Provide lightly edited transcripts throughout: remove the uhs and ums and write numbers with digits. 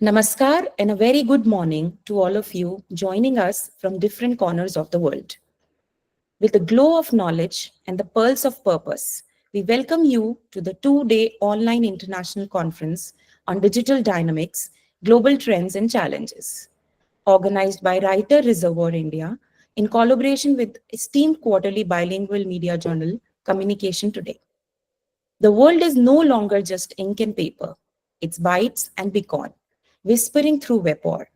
Namaskar and a very good morning to all of you joining us from different corners of the world. With the glow of knowledge and the pulse of purpose, we welcome you to the 2-day online international conference on digital dynamics, global trends and challenges, organized by Writers Reservoir India in collaboration with esteemed quarterly bilingual media journal Communication Today. The world is no longer just ink and paper, it's bytes and beacon, whispering through vapor.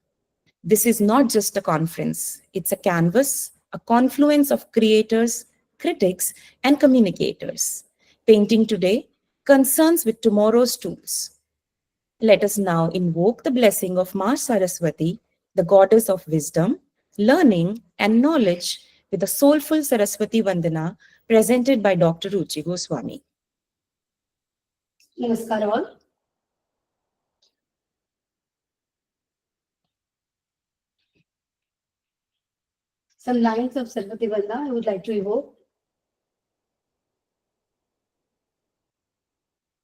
This is not just a conference, it's a canvas, a confluence of creators, critics, and communicators, painting today concerns with tomorrow's tools. Let us now invoke the blessing of Ma Saraswati, the goddess of wisdom, learning, and knowledge, with a soulful Saraswati Vandana presented by Dr. Ruchi Goswami. Namaskar all. Some lines of Saraswati Vandana I would like to evoke.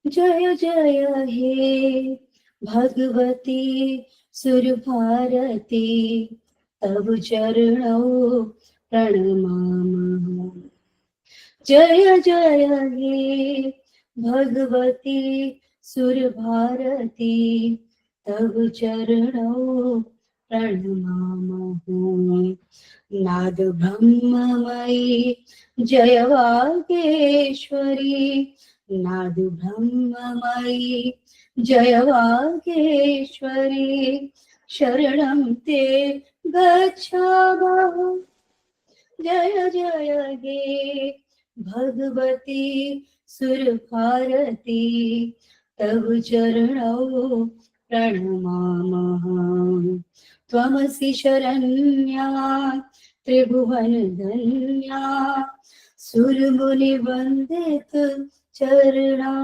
जय जय हे भगवती सुरभारती तव चरणौ प्रणमामः जय जय हे भगवती सुरभारती तव चरणौ प्रणमामः नाद ब्रह्ममयी जय वागेश्वरी नाद ब्रह्ममयी जय वागेश्वरी शरणं ते गच्छामः जय जय हे भगवती सुरभारती तव चरणौ प्रणमामः त्वमसि शरण्या त्रिभुवनधन्या सुरमुनिवन्दित चरणा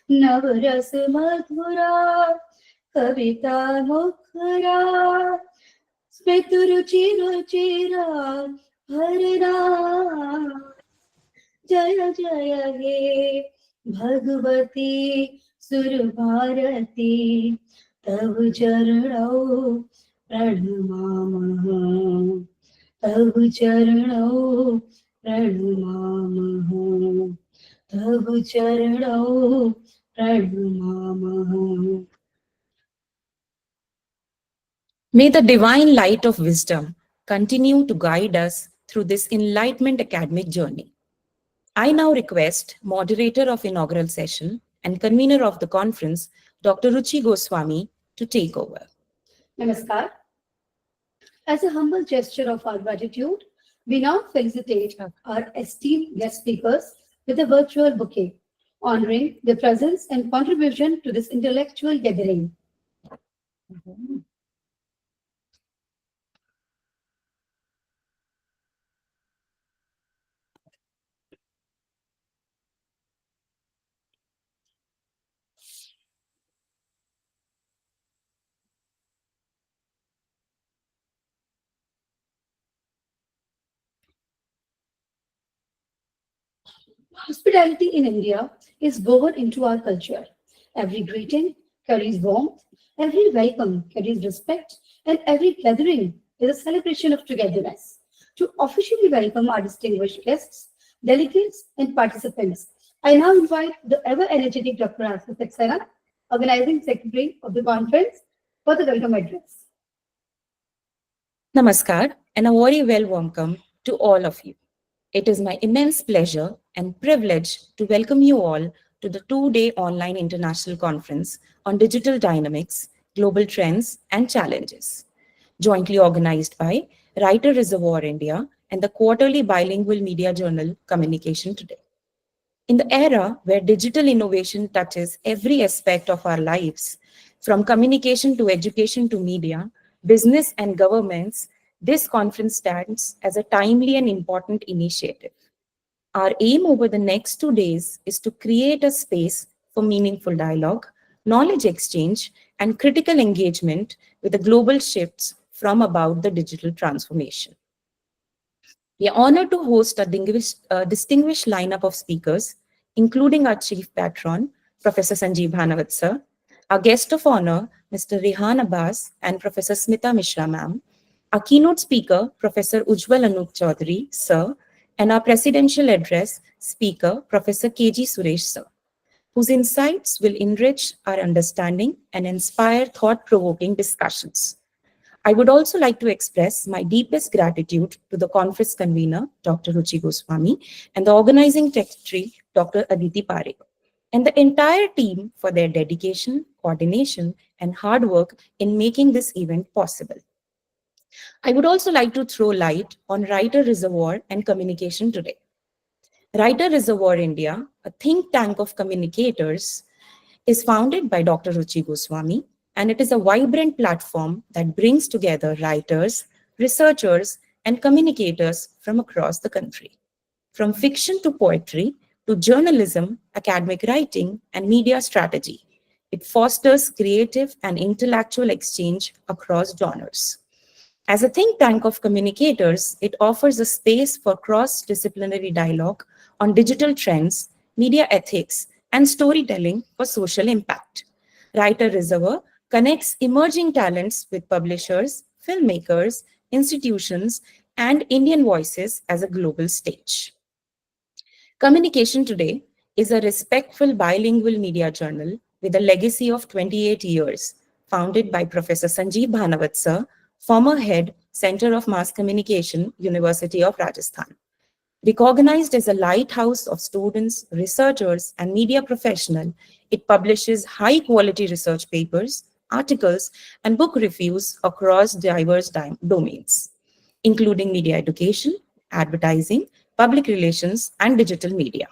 नवरस मधुरा कविता मुखरा स्मृतिरुचिरुचिरा हरिणा जय जय हे भगवती सुरभारती तव चरणौ प्रणमामः तव चरणौ प्रणमामः तव चरणौ प्रणमामः. May the divine light of wisdom continue to guide us through this enlightenment academic journey. I now request moderator of inaugural session and convener of the conference, Dr. Ruchi Goswami, to take over. Namaskar. As a humble gesture of our gratitude, we now felicitate our esteemed guest speakers with a virtual bouquet, honoring their presence and contribution to this intellectual gathering. Hospitality in India is woven into our culture. Every greeting carries warmth, every welcome carries respect, and every gathering is a celebration of togetherness. To officially welcome our distinguished guests, delegates, and participants, I now invite the ever-energetic Dr. Asif Saxena, Organizing Secretary of the conference, for the welcome address. Namaskar and a very well welcome to all of you. It is my immense pleasure and privilege to welcome you all to the 2-day online international conference on digital dynamics, global trends and challenges, jointly organized by Writers Reservoir India and the quarterly bilingual media journal Communication Today. In the era where digital innovation touches every aspect of our lives, from communication to education to media, business and governments, this conference stands as a timely and important initiative. Our aim over the next 2 days is to create a space for meaningful dialogue, knowledge exchange, and critical engagement with the global shifts from about the digital transformation. We are honored to host a distinguished lineup of speakers, including our chief patron, Professor Sanjeev Bhanawat sir, our guest of honor, Mr. Rehan Abbas and Professor Smita Mishra ma'am, our keynote speaker, Professor Ujjwal Anup Chaudhary, sir, and our presidential address speaker, Professor KG Suresh, sir, whose insights will enrich our understanding and inspire thought-provoking discussions. I would also like to express my deepest gratitude to the conference convener, Dr. Ruchi Goswami, and the organizing secretary, Dr. Aditi Parekh, and the entire team for their dedication, coordination, and hard work in making this event possible. I would also like to throw light on Writer Reservoir and communication today. Writer Reservoir India, a think tank of communicators, is founded by Dr. Ruchi Goswami, and it is a vibrant platform that brings together writers, researchers, and communicators from across the country. From fiction to poetry, to journalism, academic writing, and media strategy, it fosters creative and intellectual exchange across genres. As a think tank of communicators, it offers a space for cross-disciplinary dialogue on digital trends, media ethics, and storytelling for social impact. Writer Reservoir connects emerging talents with publishers, filmmakers, institutions, and Indian voices as a global stage. Communication Today is a respectful bilingual media journal with a legacy of 28 years, founded by Professor Sanjeev Bhanawat sir, former head, Center of Mass Communication, University of Rajasthan. Recognized as a lighthouse of students, researchers, and media professionals, it publishes high-quality research papers, articles, and book reviews across diverse domains, including media education, advertising, public relations, and digital media.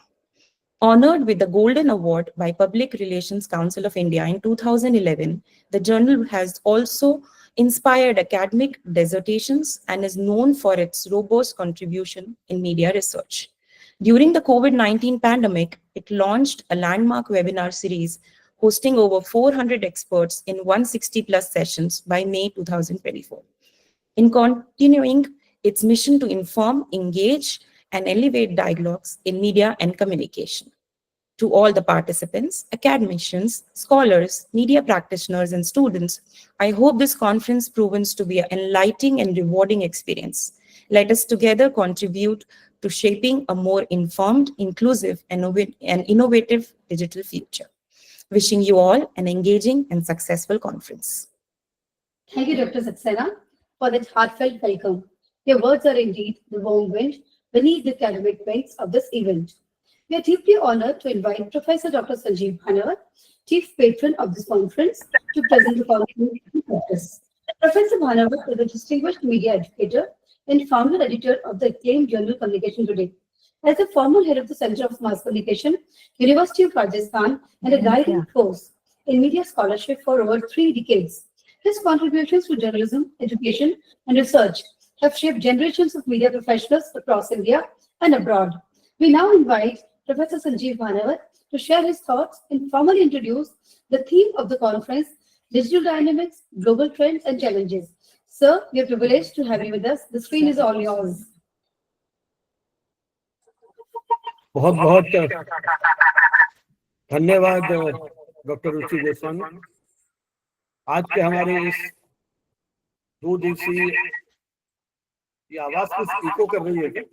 Honored with the Golden Award by Public Relations Council of India in 2011, the journal has also inspired academic dissertations and is known for its robust contribution in media research. During the COVID-19 pandemic, it launched a landmark webinar series hosting over 400 experts in 160 plus sessions by May 2024. In continuing its mission to inform, engage, and elevate dialogues in media and communication. To all the participants, academicians, scholars, media practitioners, and students, I hope this conference proves to be an enlightening and rewarding experience. Let us together contribute to shaping a more informed, inclusive, and innovative digital future. Wishing you all an engaging and successful conference. Thank you, Dr. Saxena, for that heartfelt welcome. Your words are indeed the warm wind beneath the academic wings of this event. We are deeply honored to invite Professor Dr. Sanjeev Bhanawat, Chief Patron of this conference, to present the conference practice. Professor Bhanawat is a distinguished media educator and founder editor of the acclaimed journal Communication Today. As a former head of the Center of Mass Communication, University of Rajasthan, and a guiding force in media scholarship for over 3 decades, his contributions to journalism, education, and research have shaped generations of media professionals across India and abroad. We now invite Professor Sanjeev Bhanawat to share his thoughts and formally introduce the theme of the conference, Digital Dynamics, Global Trends and Challenges. Sir, we are privileged to have you with us. The screen is all yours. बहुत बहुत धन्यवाद doctor रुचि गोस्वामी। आज के हमारे इस 2 दिवसीय, ये आवाज कुछ इको कर रही है क्या,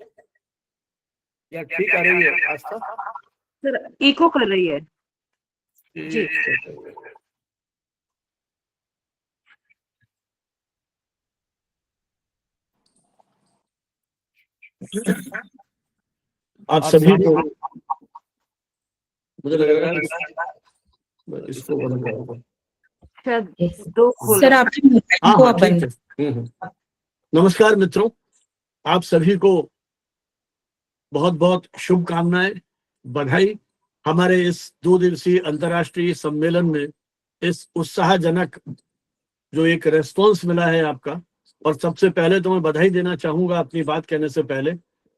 या ठीक आ रही है? आस्था सर इको कर रही है जी। आप सभी को, मुझे लग रहा है इसको बंद करो। सर आपको बंद। नमस्कार मित्रों, आप सभी को बहुत बहुत शुभकामनाएं, बधाई। हमारे इस 2 दिवसीय अंतर्राष्ट्रीय सम्मेलन में इस उत्साहजनक जो एक रेस्पॉन्स मिला है आपका, और सबसे पहले तो मैं बधाई देना चाहूंगा अपनी बात कहने से पहले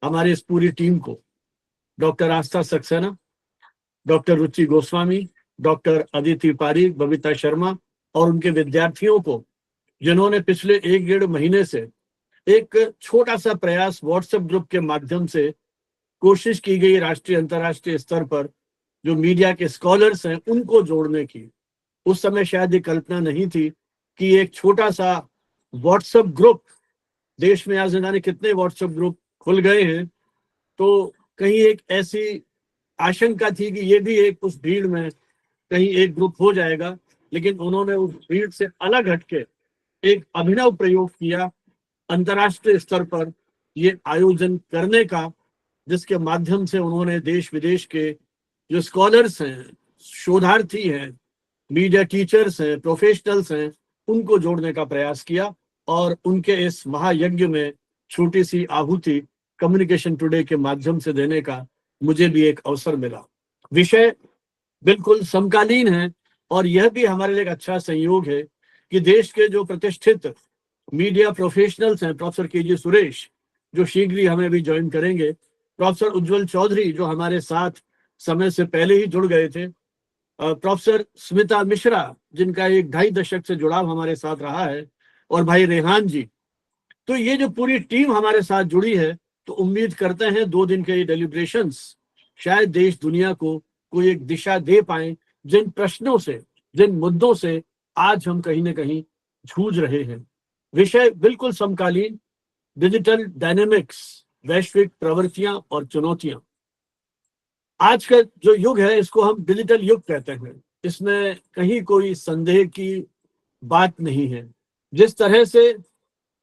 हमारी इस पूरी टीम को, डॉक्टर आस्था सक्सेना, डॉक्टर रुचि गोस्वामी, डॉक्टर अदिति पारीक, बबीता शर्मा और उनके विद्यार्थियों को, जिन्होंने पिछले 1-1.5 महीने से एक छोटा सा प्रयास व्हाट्सएप ग्रुप के माध्यम से कोशिश की गई राष्ट्रीय अंतर्राष्ट्रीय स्तर पर जो मीडिया के स्कॉलर्स हैं उनको जोड़ने की, उस समय शायद ये कल्पना नहीं थी कि एक छोटा सा व्हाट्सएप ग्रुप, देश में आज न जाने कितने व्हाट्सएप ग्रुप खुल गए हैं, तो कहीं एक ऐसी आशंका थी कि ये भी एक उस भीड़ में कहीं एक ग्रुप हो जाएगा, लेकिन उन्होंने उस भीड़ से अलग हटके एक अभिनव प्रयोग किया अंतर्राष्ट्रीय स्तर पर ये आयोजन करने का, जिसके माध्यम से उन्होंने देश विदेश के जो स्कॉलर्स हैं, शोधार्थी हैं, मीडिया टीचर्स हैं, प्रोफेशनल्स हैं, उनको जोड़ने का प्रयास किया और उनके इस महायज्ञ में छोटी सी आहुति कम्युनिकेशन टुडे के माध्यम से देने का मुझे भी एक अवसर मिला। विषय बिल्कुल समकालीन है और यह भी हमारे लिए एक अच्छा संयोग है कि देश के जो प्रतिष्ठित मीडिया प्रोफेशनल्स हैं, प्रोफेसर के सुरेश जो शीघ्र ही हमें भी ज्वाइन करेंगे, प्रोफेसर उज्जवल चौधरी जो हमारे साथ समय से पहले ही जुड़ गए थे, प्रोफेसर स्मिता मिश्रा जिनका 1-2.5 दशक से जुड़ाव हमारे साथ रहा है, और भाई रेहान जी। तो ये जो पूरी टीम हमारे साथ जुड़ी है, तो उम्मीद करते हैं 2 दिन के ये डेलिब्रेशंस शायद देश दुनिया को कोई एक दिशा दे पाए, जिन प्रश्नों से, जिन मुद्दों से आज हम कहीं ना कहीं जूझ रहे हैं। विषय बिल्कुल समकालीन, डिजिटल डायनेमिक्स, वैश्विक प्रवृत्तियां और चुनौतियां। आज का जो युग है इसको हम डिजिटल युग कहते हैं, इसमें कहीं कोई संदेह की बात नहीं है। जिस तरह से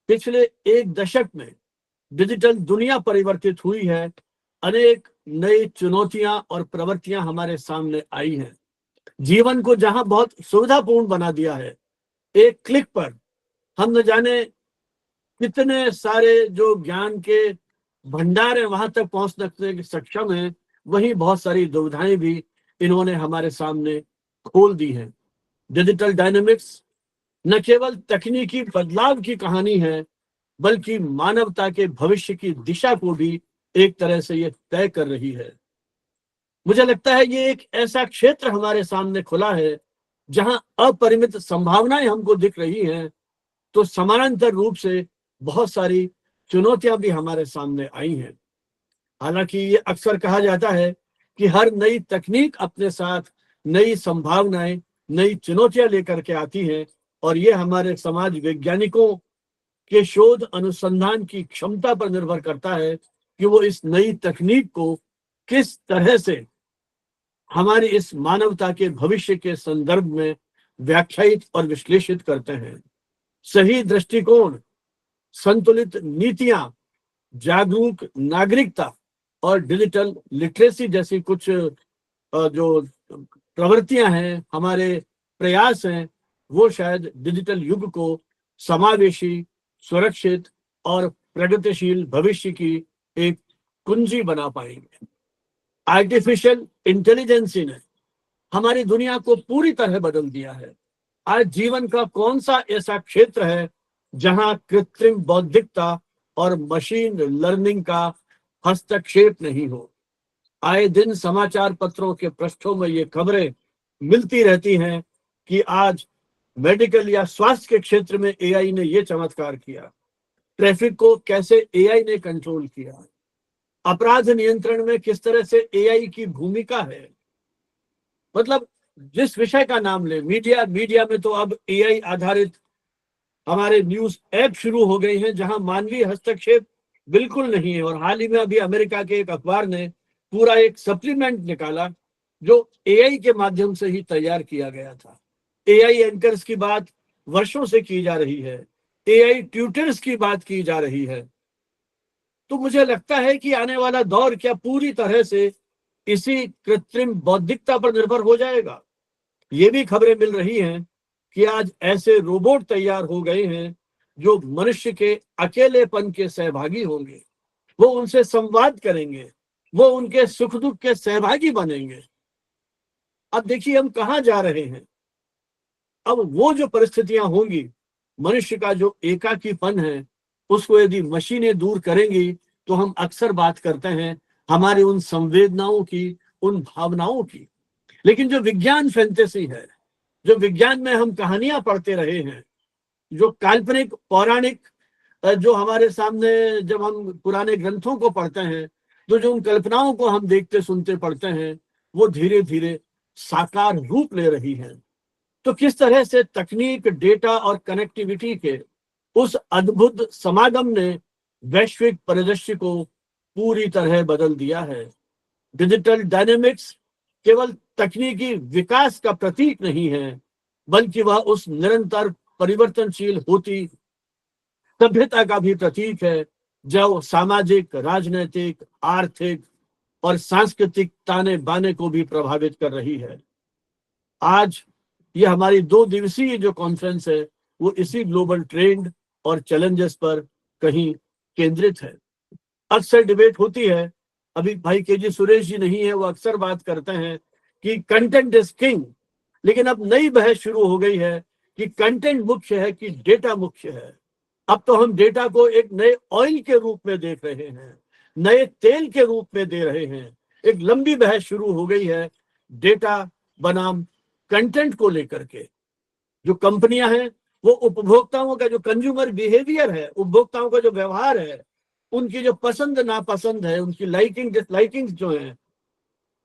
पिछले 1 दशक में डिजिटल दुनिया परिवर्तित हुई है, अनेक नई चुनौतियां और प्रवृत्तियां हमारे सामने आई हैं। जीवन को जहां बहुत सुविधापूर्ण बना दिया है, एक क्लिक पर हम न जाने कितने सारे जो ज्ञान के भंडार है वहां तक पहुंचने के सक्षम है, वहीं बहुत सारी दुविधाएं भी इन्होंने हमारे सामने खोल दी हैं। डिजिटल डायनेमिक्स न केवल तकनीकी बदलाव की कहानी है, बल्कि मानवता के भविष्य की दिशा को भी एक तरह से ये तय कर रही है। मुझे लगता है ये एक ऐसा क्षेत्र हमारे सामने खुला है जहां अपरिमित संभावनाएं हमको दिख रही हैं, तो समानांतर रूप से बहुत सारी चुनौतियां भी हमारे सामने आई हैं। हालांकि ये अक्सर कहा जाता है कि हर नई तकनीक अपने साथ नई संभावनाएं, नई चुनौतियां लेकर के आती हैं, और ये हमारे समाज वैज्ञानिकों के शोध अनुसंधान की क्षमता पर निर्भर करता है कि वो इस नई तकनीक को किस तरह से हमारी इस मानवता के भविष्य के संदर्भ में व्याख्यायित और विश्लेषित करते हैं। सही दृष्टिकोण, संतुलित नीतियां, जागरूक नागरिकता और डिजिटल लिटरेसी जैसी कुछ जो प्रवृत्तियां हैं, हमारे प्रयास हैं, वो शायद डिजिटल युग को समावेशी, सुरक्षित और प्रगतिशील भविष्य की एक कुंजी बना पाएंगे। आर्टिफिशियल इंटेलिजेंस ने हमारी दुनिया को पूरी तरह बदल दिया है। आज जीवन का कौन सा ऐसा क्षेत्र है जहां कृत्रिम बौद्धिकता और मशीन लर्निंग का हस्तक्षेप नहीं हो। आए दिन समाचार पत्रों के पृष्ठों में ये खबरें मिलती रहती हैं कि आज मेडिकल या स्वास्थ्य के क्षेत्र में एआई ने ये चमत्कार किया, ट्रैफिक को कैसे एआई ने कंट्रोल किया, अपराध नियंत्रण में किस तरह से एआई की भूमिका है। मतलब जिस विषय का नाम ले, मीडिया में तो अब एआई आधारित हमारे न्यूज ऐप शुरू हो गए हैं जहां मानवीय हस्तक्षेप बिल्कुल नहीं है। और हाल ही में अभी अमेरिका के एक अखबार ने पूरा एक सप्लीमेंट निकाला जो एआई के माध्यम से ही तैयार किया गया था। एआई एंकर्स की बात वर्षों से की जा रही है, एआई ट्यूटर्स की बात की जा रही है। तो मुझे लगता है कि आने वाला दौर क्या पूरी तरह से इसी कृत्रिम बौद्धिकता पर निर्भर हो जाएगा। ये भी खबरें मिल रही हैं कि आज ऐसे रोबोट तैयार हो गए हैं जो मनुष्य के अकेलेपन के सहभागी होंगे, वो उनसे संवाद करेंगे, वो उनके सुख दुख के सहभागी बनेंगे। अब देखिए हम कहाँ जा रहे हैं। अब वो जो परिस्थितियां होंगी, मनुष्य का जो एकाकीपन है उसको यदि मशीनें दूर करेंगी, तो हम अक्सर बात करते हैं हमारी उन संवेदनाओं की, उन भावनाओं की। लेकिन जो विज्ञान फैंटेसी है, जो विज्ञान में हम कहानियां पढ़ते रहे हैं, जो काल्पनिक पौराणिक जो हमारे सामने जब हम पुराने ग्रंथों को पढ़ते हैं, तो जो उन कल्पनाओं को हम देखते सुनते पढ़ते हैं, वो धीरे धीरे साकार रूप ले रही हैं। तो किस तरह से तकनीक, डेटा और कनेक्टिविटी के उस अद्भुत समागम ने वैश्विक परिदृश्य को पूरी तरह बदल दिया है। डिजिटल डायनेमिक्स केवल तकनीकी विकास का प्रतीक नहीं है, बल्कि वह उस निरंतर परिवर्तनशील होती सभ्यता का भी प्रतीक है, जो सामाजिक, राजनीतिक, आर्थिक और सांस्कृतिक ताने बाने को भी प्रभावित कर रही है। आज ये हमारी 2 दिवसीय जो कॉन्फ्रेंस है वो इसी ग्लोबल ट्रेंड और चैलेंजेस पर कहीं केंद्रित है। अक्सर डिबेट होती है, अभी भाई के सुरेश जी नहीं है, वो अक्सर बात करते हैं कि कंटेंट इज किंग, लेकिन अब नई बहस शुरू हो गई है कि कंटेंट मुख्य है कि डेटा मुख्य है। अब तो हम डेटा को एक नए ऑयल के रूप में देख रहे हैं, नए तेल के रूप में दे रहे हैं। एक लंबी बहस शुरू हो गई है डेटा बनाम कंटेंट को लेकर के। जो कंपनियां हैं वो उपभोक्ताओं का जो कंज्यूमर बिहेवियर है, उपभोक्ताओं का जो व्यवहार है, उनकी जो पसंद नापसंद है, उनकी लाइकिंग डिसलाइकिंग जो है,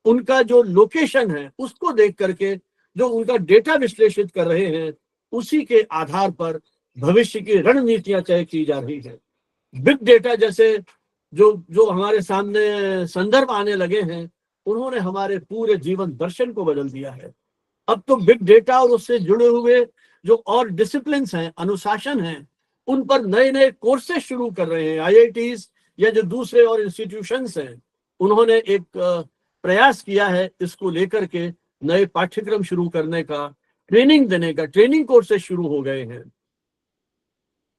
उनका जो लोकेशन है, उसको देख करके जो उनका डेटा विश्लेषित कर रहे हैं, उसी के आधार पर भविष्य की रणनीतियां तय की जा रही है। बिग डेटा जैसे जो जो हमारे सामने संदर्भ आने लगे हैं, उन्होंने हमारे पूरे जीवन दर्शन को बदल दिया है। अब तो बिग डेटा और उससे जुड़े हुए जो और डिसिप्लिन हैं, अनुशासन हैं, उन पर नए नए कोर्सेज शुरू कर रहे हैं। आईआईटीज या जो दूसरे और इंस्टीट्यूशंस हैं, उन्होंने एक प्रयास किया है इसको लेकर के नए पाठ्यक्रम शुरू करने का, ट्रेनिंग देने का, ट्रेनिंग कोर्सेज शुरू हो गए हैं।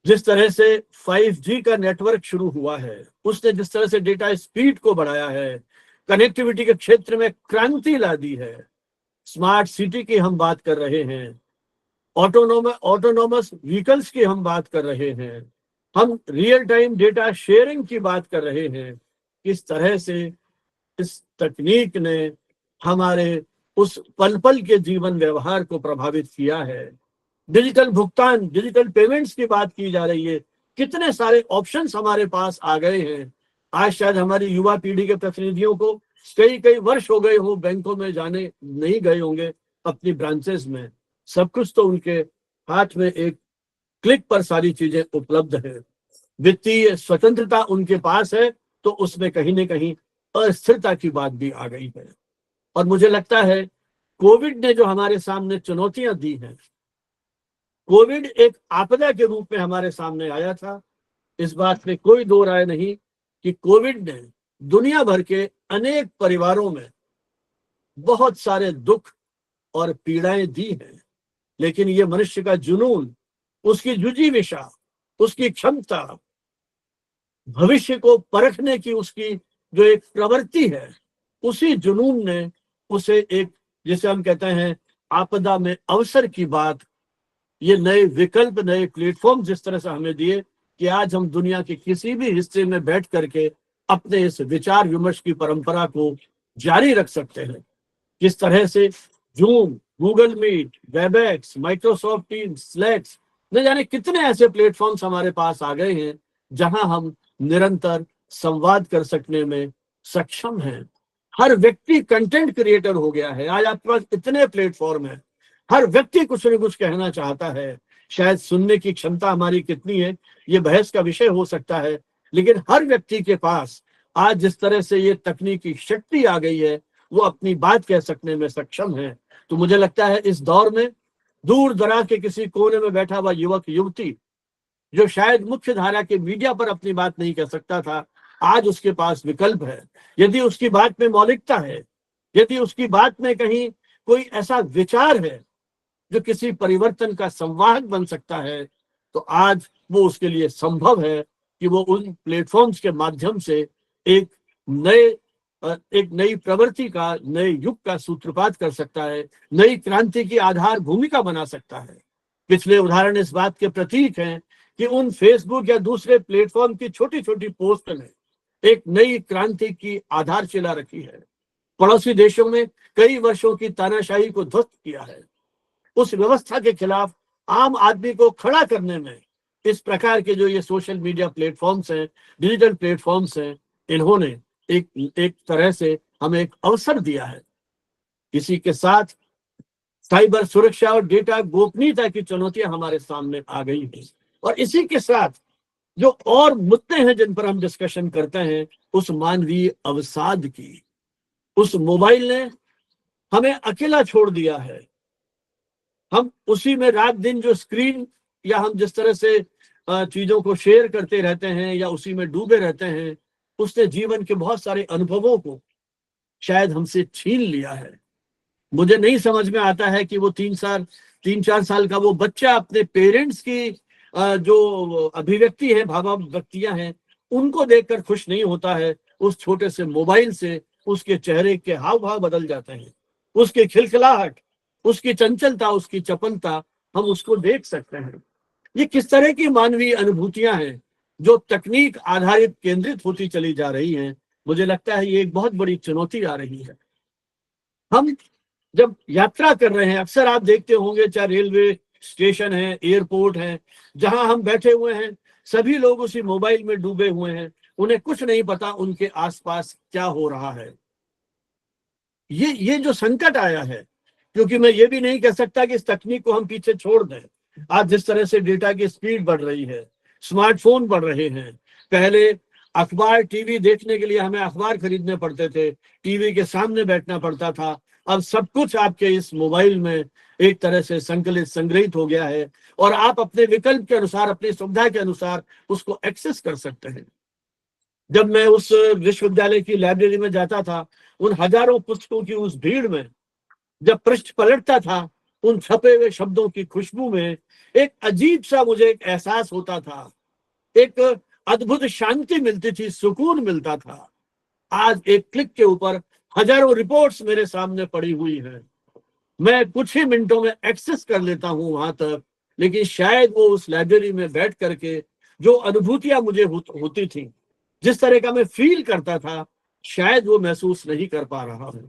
जिस तरह से 5G का नेटवर्क शुरू हुआ है, उसने जिस तरह से डेटा स्पीड को बढ़ाया है, कनेक्टिविटी के क्षेत्र में क्रांति ला दी है। स्मार्ट सिटी की हम बात कर रहे हैं, ऑटोनोमस व्हीकल्स की हम बात कर रहे हैं, हम रियल टाइम डेटा शेयरिंग की बात कर रहे हैं। इस तरह से इस तकनीक ने हमारे उस पल पल के जीवन व्यवहार को प्रभावित किया है। डिजिटल भुगतान, डिजिटल पेमेंट्स की बात की जा रही है। कितने सारे ऑप्शंस हमारे पास आ गए हैं। आज शायद हमारी युवा पीढ़ी के प्रतिनिधियों को कई कई वर्ष हो गए हो बैंकों में जाने नहीं गए होंगे अपनी ब्रांचेस में। सब कुछ तो उनके हाथ में एक क्लिक पर सारी चीजें उपलब्ध है। वित्तीय स्वतंत्रता उनके पास है, तो उसमें कहीं ना कहीं अस्थिरता की बात भी आ गई है। और मुझे लगता है कोविड ने जो हमारे सामने चुनौतियां दी हैं, कोविड एक आपदा के रूप में हमारे सामने आया था। इस बात में कोई दो राय नहीं कि कोविड ने दुनिया भर के अनेक परिवारों में बहुत सारे दुख और पीड़ाएं दी हैं, लेकिन ये मनुष्य का जुनून, उसकी जुजीविशा, उसकी क्षमता, भविष्य को परखने की उसकी जो एक प्रवृत्ति है, उसी जुनून ने उसे एक, जिसे हम कहते हैं आपदा में अवसर की बात, ये नए विकल्प, नए प्लेटफॉर्म जिस तरह से हमें दिए कि आज हम दुनिया के किसी भी हिस्से में बैठ करके अपने इस विचार विमर्श की परंपरा को जारी रख सकते हैं। किस तरह से Zoom, Google Meet, Webex, Microsoft Teams, Slacks, न जाने कितने ऐसे प्लेटफॉर्म्स हमारे पास आ गए हैं जहां हम निरंतर संवाद कर सकने में सक्षम हैं। हर व्यक्ति कंटेंट क्रिएटर हो गया है। आज आपके पास इतने प्लेटफॉर्म है, हर व्यक्ति कुछ न कुछ कहना चाहता है। शायद सुनने की क्षमता हमारी कितनी है ये बहस का विषय हो सकता है, लेकिन हर व्यक्ति के पास आज जिस तरह से ये तकनीकी शक्ति आ गई है, वो अपनी बात कह सकने में सक्षम है। तो मुझे लगता है इस दौर में दूर दराज के किसी कोने में बैठा हुआ युवक युवती जो शायद मुख्य धारा के मीडिया पर अपनी बात नहीं कह सकता था, आज उसके पास विकल्प है। यदि उसकी बात में मौलिकता है, यदि उसकी बात में कहीं कोई ऐसा विचार है जो किसी परिवर्तन का संवाहक बन सकता है, तो आज वो उसके लिए संभव है कि वो उन प्लेटफॉर्म्स के माध्यम से एक नई प्रवृत्ति का, नए युग का सूत्रपात कर सकता है, नई क्रांति की आधार भूमिका बना सकता है। पिछले उदाहरण इस बात के प्रतीक हैं कि उन फेसबुक या दूसरे प्लेटफॉर्म की छोटी छोटी पोस्ट ने एक नई क्रांति की आधारशिला रखी है। पड़ोसी देशों में कई वर्षों की तानाशाही को ध्वस्त किया है। उस व्यवस्था के खिलाफ आम आदमी को खड़ा करने में इस प्रकार के जो ये सोशल मीडिया प्लेटफॉर्म्स हैं, डिजिटल प्लेटफॉर्म्स हैं, इन्होंने एक तरह से हमें एक अवसर दिया है। इसी के साथ साइबर सुरक्षा और डेटा गोपनीयता की चुनौतियां हमारे सामने आ गई हैं। और इसी के साथ जो और मुद्दे हैं जिन पर हम डिस्कशन करते हैं, उस मानवीय अवसाद की, उस मोबाइल ने हमें अकेला छोड़ दिया है। हम उसी में रात दिन जो स्क्रीन या हम जिस तरह से चीजों को शेयर करते रहते हैं या उसी में डूबे रहते हैं, उसने जीवन के बहुत सारे अनुभवों को शायद हमसे छीन लिया है। मुझे नहीं समझ में आता है कि वो 3-4 साल का वो बच्चा अपने पेरेंट्स की जो अभिव्यक्ति है, भावाभिव्यक्तियां हैं, उनको देखकर खुश नहीं होता है। उस छोटे से मोबाइल से उसके चेहरे के हाव भाव बदल जाते हैं, उसकी खिलखिलाहट, उसकी चंचलता, उसकी चपलता, हम उसको देख सकते हैं। ये किस तरह की मानवीय अनुभूतियां हैं जो तकनीक आधारित केंद्रित होती चली जा रही हैं। मुझे लगता है ये एक बहुत बड़ी चुनौती आ रही है। हम जब यात्रा कर रहे हैं, अक्सर आप देखते होंगे, चाहे रेलवे स्टेशन है, एयरपोर्ट है, जहां हम बैठे हुए हैं, सभी लोग उसी मोबाइल में डूबे हुए हैं। उन्हें कुछ नहीं पता उनके आसपास क्या हो रहा है। ये जो संकट आया है, क्योंकि मैं ये भी नहीं कह सकता कि इस तकनीक को हम पीछे छोड़ दें। आज जिस तरह से डेटा की स्पीड बढ़ रही है, स्मार्टफोन बढ़ रहे हैं, पहले अखबार टीवी देखने के लिए हमें अखबार खरीदने पड़ते थे, टीवी के सामने बैठना पड़ता था। अब सब कुछ आपके इस मोबाइल में एक तरह से संकलित संग्रहित हो गया है और आप अपने विकल्प के अनुसार, अपनी सुविधा के अनुसार उसको एक्सेस कर सकते हैं। जब मैं उस विश्वविद्यालय की लाइब्रेरी में जाता था, उन हजारों पुस्तकों की उस भीड़ में जब पृष्ठ पलटता था, उन छपे हुए शब्दों की खुशबू में एक अजीब सा मुझे एक एहसास होता था, एक अद्भुत शांति मिलती थी, सुकून मिलता था। आज एक क्लिक के ऊपर हजारों रिपोर्ट्स मेरे सामने पड़ी हुई हैं, मैं कुछ ही मिनटों में एक्सेस कर लेता हूं वहां तक, लेकिन शायद वो उस लाइब्रेरी में बैठ करके जो अनुभूतियां मुझे होती थी, जिस तरह का मैं फील करता था, शायद वो महसूस नहीं कर पा रहा हूं।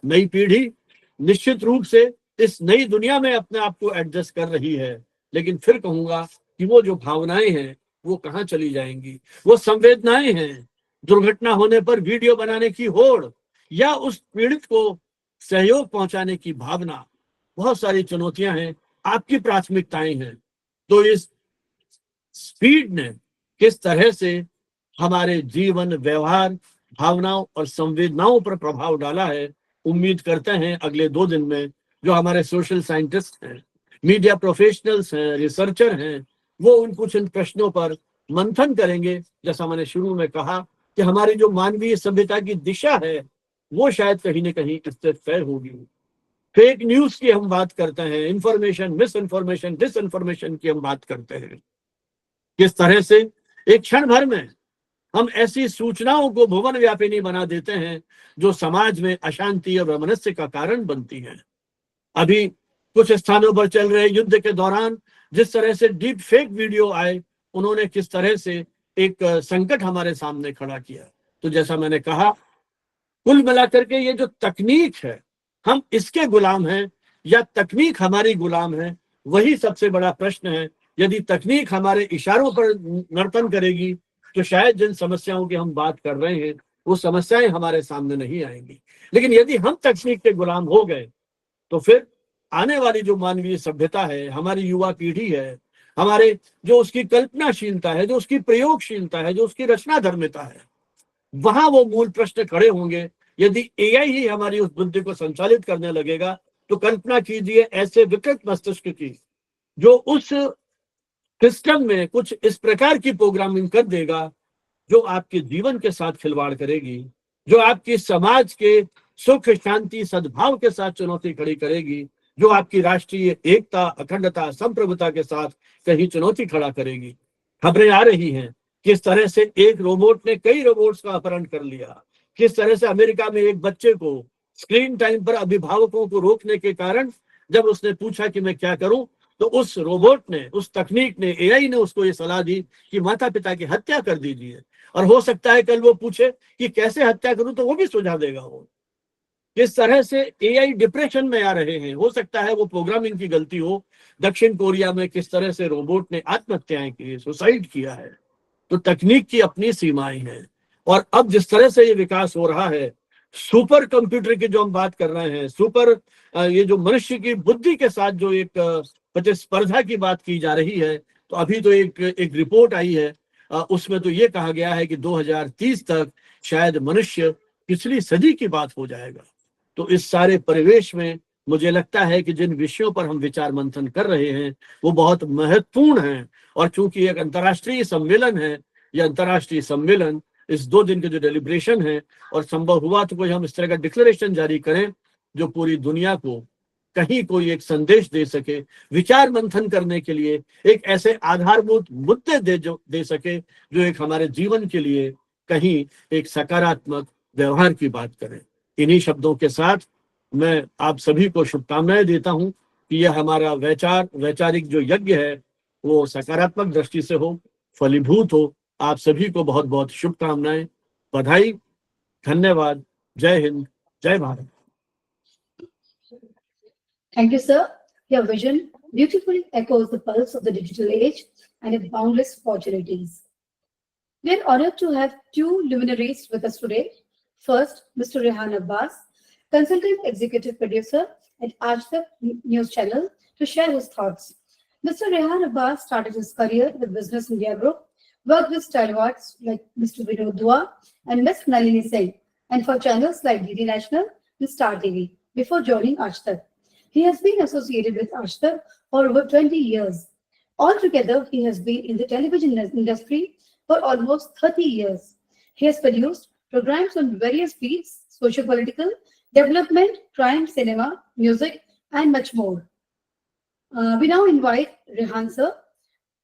नई पीढ़ी निश्चित रूप से इस नई दुनिया में अपने आप को एडजस्ट कर रही है, लेकिन फिर कहूंगा कि वो जो भावनाएं हैं वो कहाँ चली जाएंगी, वो संवेदनाएं हैं। दुर्घटना होने पर वीडियो बनाने की होड़ या उस पीड़ित को सहयोग पहुंचाने की भावना, बहुत सारी चुनौतियां हैं। आपकी प्राथमिकताएं हैं। तो इस स्पीड ने किस तरह से हमारे जीवन, व्यवहार, भावनाओं और संवेदनाओं पर प्रभाव डाला है, उम्मीद करते हैं अगले 2 दिन में जो हमारे सोशल साइंटिस्ट हैं, मीडिया प्रोफेशनल्स हैं, रिसर्चर हैं, वो कुछ इन प्रश्नों पर मंथन करेंगे। जैसा मैंने शुरू में कहा कि हमारी जो मानवीय सभ्यता की दिशा है वो शायद कहीं ना कहीं इससे तय होगी। फेक न्यूज की हम बात करते हैं, information, misinformation, disinformation की हम बात करते हैं। किस तरह से एक क्षण भर में हम ऐसी सूचनाओं को भुवन व्यापिनी बना देते हैं जो समाज में अशांति और वैमनस्य का कारण बनती हैं। अभी कुछ स्थानों पर चल रहे युद्ध के दौरान जिस तरह से डीप फेक वीडियो आए, उन्होंने किस तरह से एक संकट हमारे सामने खड़ा किया। तो जैसा मैंने कहा, कुल मिलाकर के ये जो तकनीक है, हम इसके गुलाम हैं या तकनीक हमारी गुलाम है, वही सबसे बड़ा प्रश्न है। यदि तकनीक हमारे इशारों पर नर्तन करेगी तो शायद जिन समस्याओं की हम बात कर रहे हैं वो समस्याएं हमारे सामने नहीं आएंगी। लेकिन यदि हम तकनीक के गुलाम हो गए तो फिर आने वाली जो मानवीय सभ्यता है, हमारी युवा पीढ़ी है, हमारे जो उसकी कल्पनाशीलता है, जो उसकी प्रयोगशीलता है, जो उसकी रचनाधर्मिता है, वहां वो मूल प्रश्न खड़े होंगे। यदि एआई ही हमारी उस बुद्धि को संचालित करने लगेगा तो कल्पना कीजिए ऐसे विकृत मस्तिष्क की जो उस सिस्टम में कुछ इस प्रकार की प्रोग्रामिंग कर देगा जो आपके जीवन के साथ खिलवाड़ करेगी, जो आपकी समाज के सुख, शांति, सद्भाव के साथ चुनौती खड़ी करेगी, जो आपकी राष्ट्रीय एकता, अखंडता, संप्रभुता के साथ कहीं चुनौती खड़ा करेगी। खबरें आ रही हैं किस तरह से एक रोबोट ने कई रोबोट्स का अपहरण कर लिया, किस तरह से अमेरिका में एक बच्चे को स्क्रीन टाइम पर अभिभावकों को रोकने के कारण जब उसने पूछा कि मैं क्या करूं, तो उस रोबोट ने, उस तकनीक ने, एआई ने उसको ये सलाह दी कि माता पिता की हत्या कर दीजिए। और हो सकता है कल वो पूछे कि कैसे हत्या करूं, तो वो भी सुझाव देगा। वो किस तरह से एआई डिप्रेशन में आ रहे हैं, हो सकता है वो प्रोग्रामिंग की गलती हो। दक्षिण कोरिया में किस तरह से रोबोट ने आत्महत्याएं की, सुसाइड किया है। तो तकनीक की अपनी सीमाएं हैं और अब जिस तरह से ये विकास हो रहा है सुपर कंप्यूटर की जो हम बात कर रहे हैं, सुपर ये जो मनुष्य की बुद्धि के साथ जो एक प्रतिस्पर्धा की बात की जा रही है, तो अभी तो एक रिपोर्ट आई है, उसमें तो ये कहा गया है कि 2030 तक शायद मनुष्य पिछली सदी की बात हो जाएगा। तो इस सारे परिवेश में मुझे लगता है कि जिन विषयों पर हम विचार मंथन कर रहे हैं वो बहुत महत्वपूर्ण हैं, और चूंकि एक अंतर्राष्ट्रीय सम्मेलन है, यह अंतर्राष्ट्रीय सम्मेलन इस 2 दिन के जो डेलिब्रेशन है, और संभव हुआ तो कोई हम इस तरह का डिक्लेरेशन जारी करें जो पूरी दुनिया को कहीं कोई एक संदेश दे सके, विचार मंथन करने के लिए एक ऐसे आधारभूत मुद्दे दे सके जो एक हमारे जीवन के लिए कहीं एक सकारात्मक व्यवहार की बात करें। इन्हीं शब्दों के साथ मैं आप सभी को शुभकामनाएं देता हूं कि यह हमारा वैचारिक जो यज्ञ है वो सकारात्मक दृष्टि से हो, फलीभूत हो। आप सभी को बहुत बहुत शुभकामनाएं, बधाई, धन्यवाद। जय हिंद, जय Bharat. Thank you, sir. Your vision beautifully echoes the pulse of the digital age and its boundless opportunities. We are honored to have two luminaries with us today. First, Mr. Rehan Abbas, Consultant Executive Producer at Aaj News Channel, to share his thoughts. Mr. Rehan Abbas started his career with Business India Group, worked with stalwarts like Mr. Vinod Dua and Ms. Nalini Singh, and for channels like DD National and Star TV before joining Aaj Tak. He has been associated with Aaj Tak for over 20 years. Altogether, he has been in the television industry for almost 30 years. He has produced programs on various fields: socio-political, development, crime, cinema, music, and much more. We now invite Rehan sir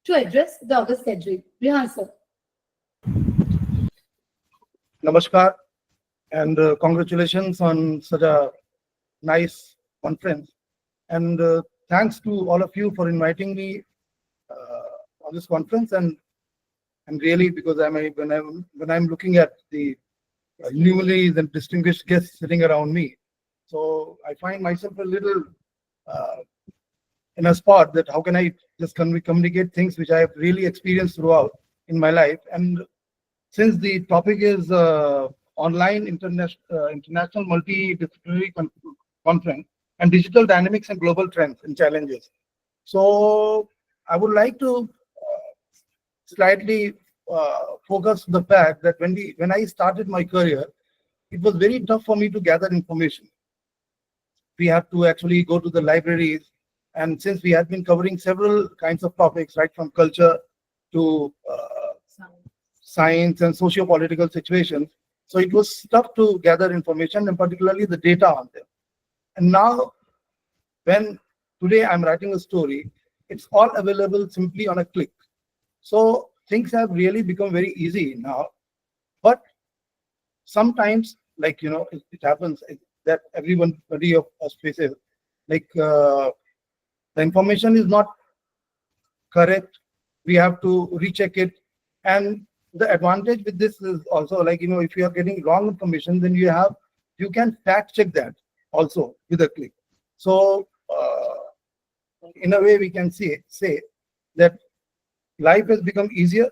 to address the August gathering. Rehan sir. Namaskar, and congratulations on such a nice conference. And thanks to all of you for inviting me on this conference. And really, because when I'm looking at the luminaries and distinguished guests sitting around me, so I find myself a little in a spot that how can I just communicate things which I have really experienced throughout in my life. And since the topic is online international multidisciplinary conference and digital dynamics and global trends and challenges, so I would like to slightly focus the fact that when I started my career, it was very tough for me to gather information. We had to actually go to the libraries, and since we had been covering several kinds of topics, right from culture to science and socio-political situations, so it was tough to gather information, and particularly the data on them. And now, when today I'm writing a story, it's all available simply on a click. So things have really become very easy now. But sometimes, like, it happens that everybody of us faces, like the information is not correct. We have to recheck it. And the advantage with this is also, like, if you are getting wrong information, then you can fact check that also with a click. So in a way, we can say that life has become easier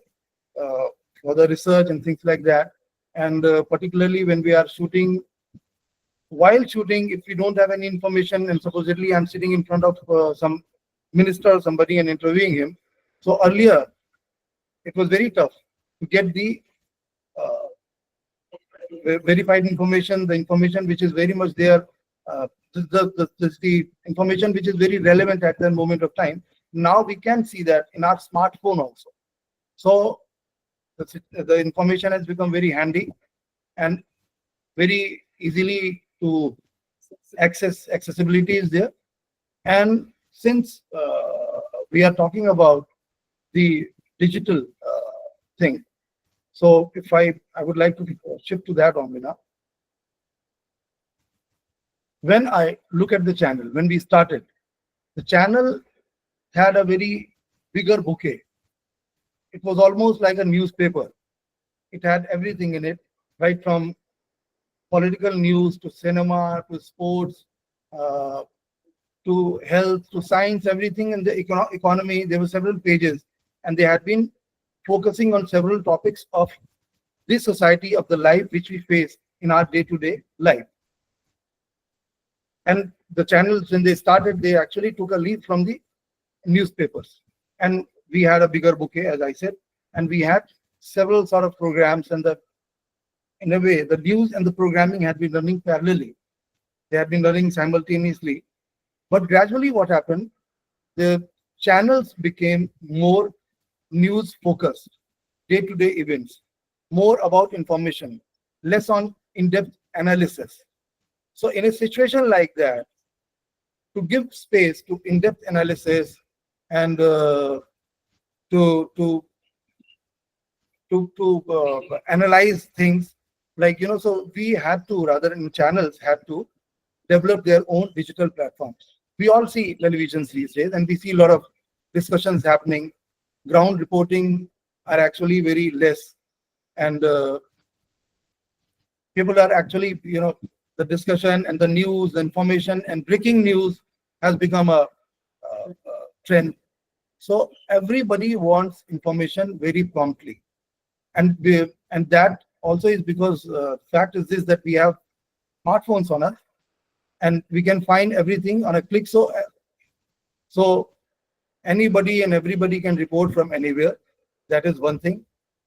for the research and things like that. And particularly when we are shooting, while shooting, if we don't have any information, and supposedly I'm sitting in front of some minister or somebody and interviewing him. So earlier, it was very tough to get the verified information, the information which is very much there, the information which is very relevant at that moment of time. Now we can see that in our smartphone also. So the information has become very handy and very easily to access. Accessibility is there. And since we are talking about the digital thing, so if I would like to shift to that only now. When I look at the channel, when we started, the channel had a very bigger bouquet. It was almost like a newspaper. It had everything in it, right from political news to cinema to sports to health to science, everything in the economy. There were several pages, and they had been focusing on several topics of this society, of the life which we face in our day-to-day life. And the channels, when they started, they actually took a lead from the newspapers. And we had a bigger bouquet, as I said, and we had several sort of programs, and in a way, the news and the programming had been running parallelly. They had been running simultaneously. But gradually what happened, the channels became more news focused, day-to-day events, more about information, less on in-depth analysis. So in a situation like that, to give space to in-depth analysis and to analyze things, like, so we had to, rather in channels, had to develop their own digital platforms. We all see televisions these days, and we see a lot of discussions happening. Ground reporting are actually very less, and people are actually, the discussion and the news, the information and breaking news has become a trend. So everybody wants information very promptly, and that also is because fact is this, that we have smartphones on us, and we can find everything on a click. So anybody and everybody can report from anywhere. That is one thing.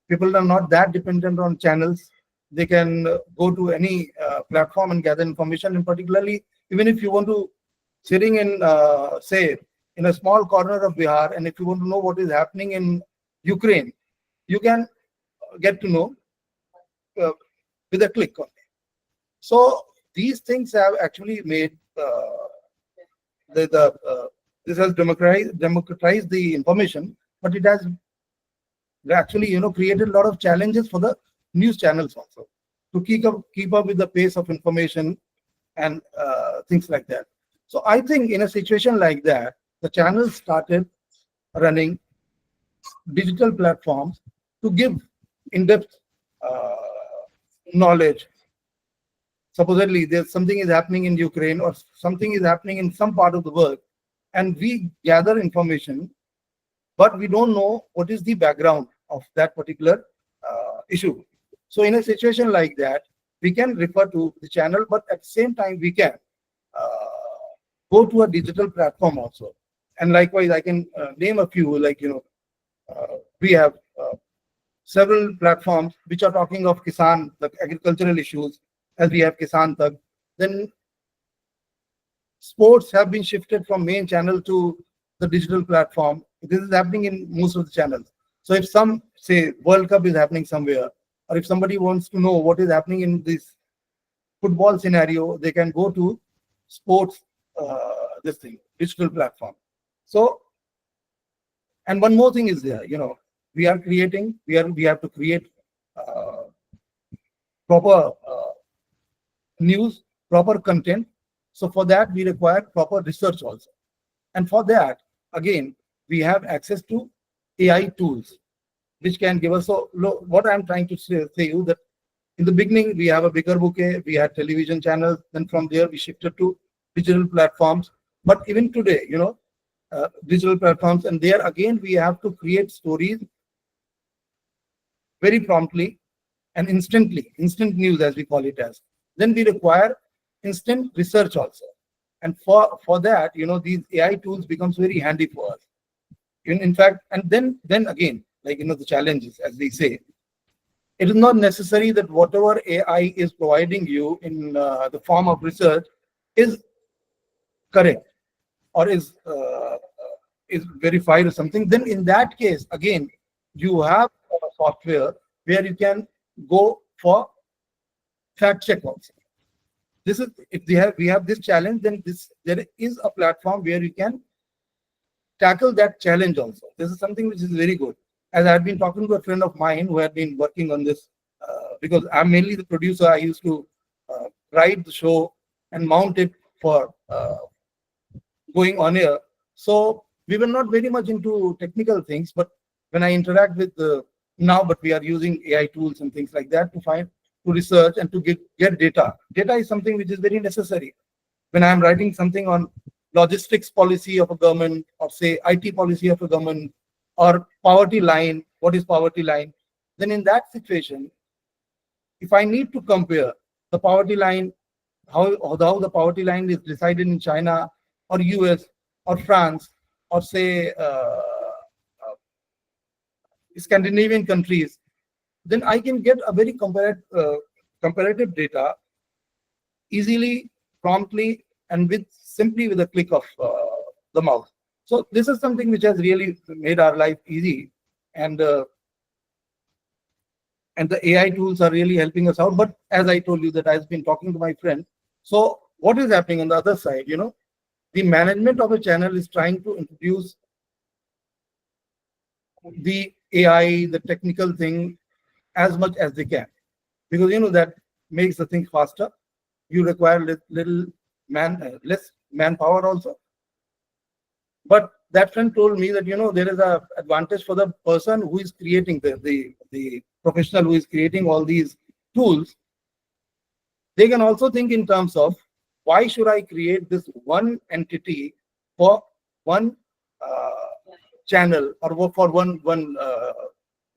People are not that dependent on channels. They can go to any platform and gather information. And particularly, even if you want to sitting in, say, in a small corner of Bihar, and if you want to know what is happening in Ukraine, you can get to know with a click on it. So these things have actually made this has democratized the information, but it has actually, created a lot of challenges for the news channels also to keep up with the pace of information and things like that. So I think in a situation like that, the channels started running digital platforms to give in-depth knowledge. Supposedly, there's something is happening in Ukraine, or something is happening in some part of the world, and we gather information, but we don't know what is the background of that particular issue. So in a situation like that, we can refer to the channel, but at the same time, we can go to a digital platform also. And likewise, I can name a few, like, we have several platforms which are talking of Kisan, the agricultural issues, as we have Kisan Tak. Then sports have been shifted from main channel to the digital platform. This is happening in most of the channels. So if some, say, World Cup is happening somewhere, or if somebody wants to know what is happening in this football scenario, they can go to sports, digital platform. So, and one more thing is there, we have to create proper news, proper content. So for that, we require proper research also. And for that, again, we have access to AI tools, which can give us. So what I'm trying to say you that in the beginning, we have a bigger bouquet, we had television channels, then from there we shifted to digital platforms. But even today, digital platforms, and there again, we have to create stories very promptly and instantly, instant news as we call it as. Then we require instant research also. And for that, these AI tools becomes very handy for us. In fact, and then again, like, the challenges, as we say, it is not necessary that whatever AI is providing you in the form of research is correct or is verified or something. Then in that case, again, you have a software where you can go for fact check also. This is, if we have this challenge, then there is a platform where you can tackle that challenge also. This is something which is very good. As I've been talking to a friend of mine who had been working on this, because I'm mainly the producer, I used to write the show and mount it for going on air. So we were not very much into technical things, but when I interact with now, but we are using AI tools and things like that to research and to get data. Data is something which is very necessary. When I'm writing something on logistics policy of a government, or say IT policy of a government, or poverty line, what is poverty line? Then in that situation, if I need to compare the poverty line, how the poverty line is decided in China or US or France or say Scandinavian countries, then I can get a very comparative data easily, promptly, and simply with a click of the mouse. So this is something which has really made our life easy, and the AI tools are really helping us out. But as I told you that I've been talking to my friend, so what is happening on the other side? The management of a channel is trying to introduce the AI, the technical thing, as much as they can, because that makes the thing faster. You require less manpower also. But that friend told me that there is a advantage for the person who is creating the professional who is creating all these tools. They can also think in terms of, why should I create this one entity for one channel or for one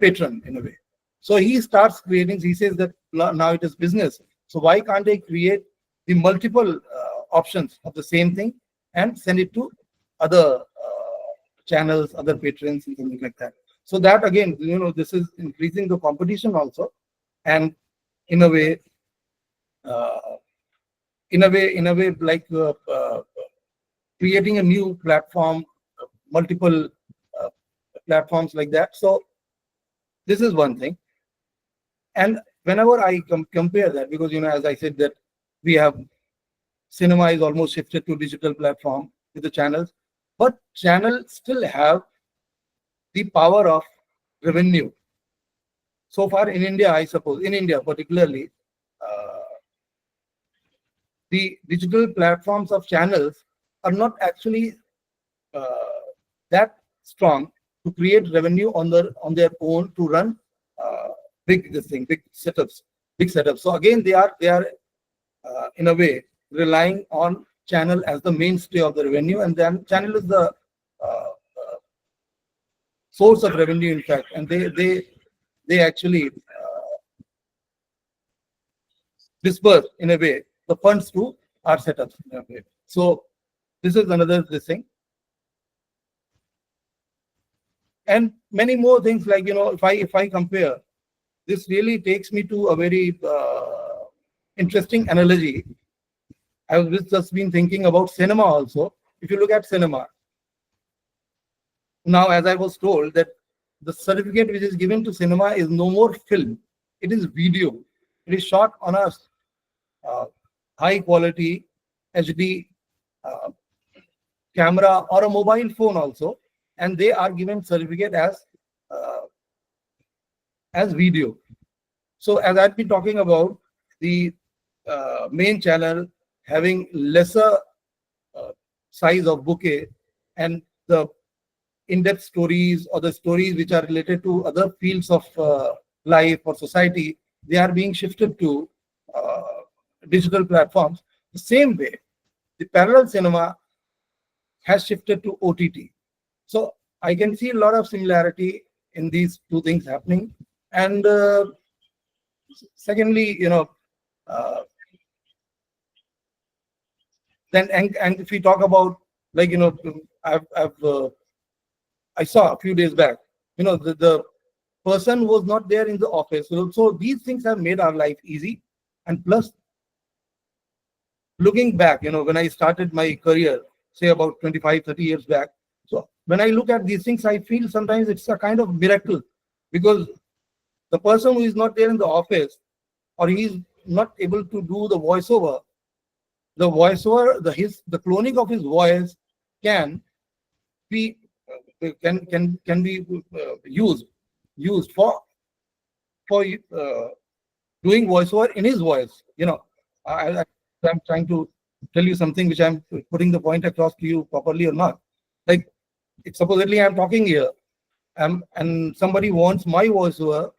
patron in a way. So he starts creating. He says that now it is business. So why can't I create the multiple options of the same thing and send it to other channels, other patrons, and something like that. So that again, this is increasing the competition also, and in a way, like creating a new platform, multiple platforms like that. So this is one thing. And whenever I compare that, because as I said that we have cinema is almost shifted to digital platform with the channels, but channels still have the power of revenue. So far in India, I suppose, in India particularly, the digital platforms of channels are not actually that strong to create revenue on their own to run big setups. So again, they are in a way relying on channel as the mainstay of the revenue, and then channel is the source of revenue, in fact, and they actually disperse in a way the funds to our setups in a way. So this is another thing, and many more things, like if I compare, this really takes me to a very interesting analogy. I was just been thinking about cinema also. If you look at cinema now, as I was told, that the certificate which is given to cinema is no more film, it is video. It is shot on a high quality HD camera or a mobile phone also, and they are given certificate as video. So as I've been talking about, the main channel having lesser size of bouquet, and the in-depth stories or the stories which are related to other fields of life or society, they are being shifted to digital platforms. The same way, the parallel cinema has shifted to OTT. So I can see a lot of similarity in these two things happening. And secondly, then and if we talk about, like, I saw a few days back, the person was not there in the office. So these things have made our life easy. And plus, looking back, when I started my career, say about 25, 30 years back, so when I look at these things, I feel sometimes it's a kind of miracle, because the person who is not there in the office, or he is not able to do the voiceover, the cloning of his voice can be used for doing voiceover in his voice. I'm trying to tell you something which I'm putting the point across to you properly or not. Like, supposedly I'm talking here, and somebody wants my voiceover,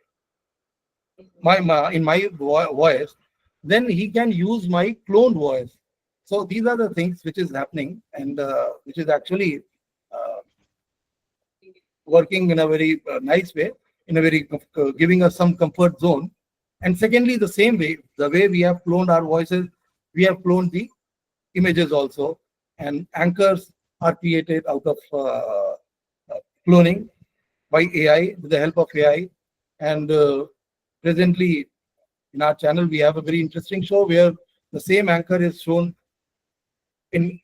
in my voice, then he can use my cloned voice. So these are the things which is happening, and which is actually working in a very nice way, in a very giving us some comfort zone. And secondly, the same way, the way we have cloned our voices, we have cloned the images also. And anchors are created out of cloning by AI, with the help of AI. And presently, in our channel, we have a very interesting show where the same anchor is shown in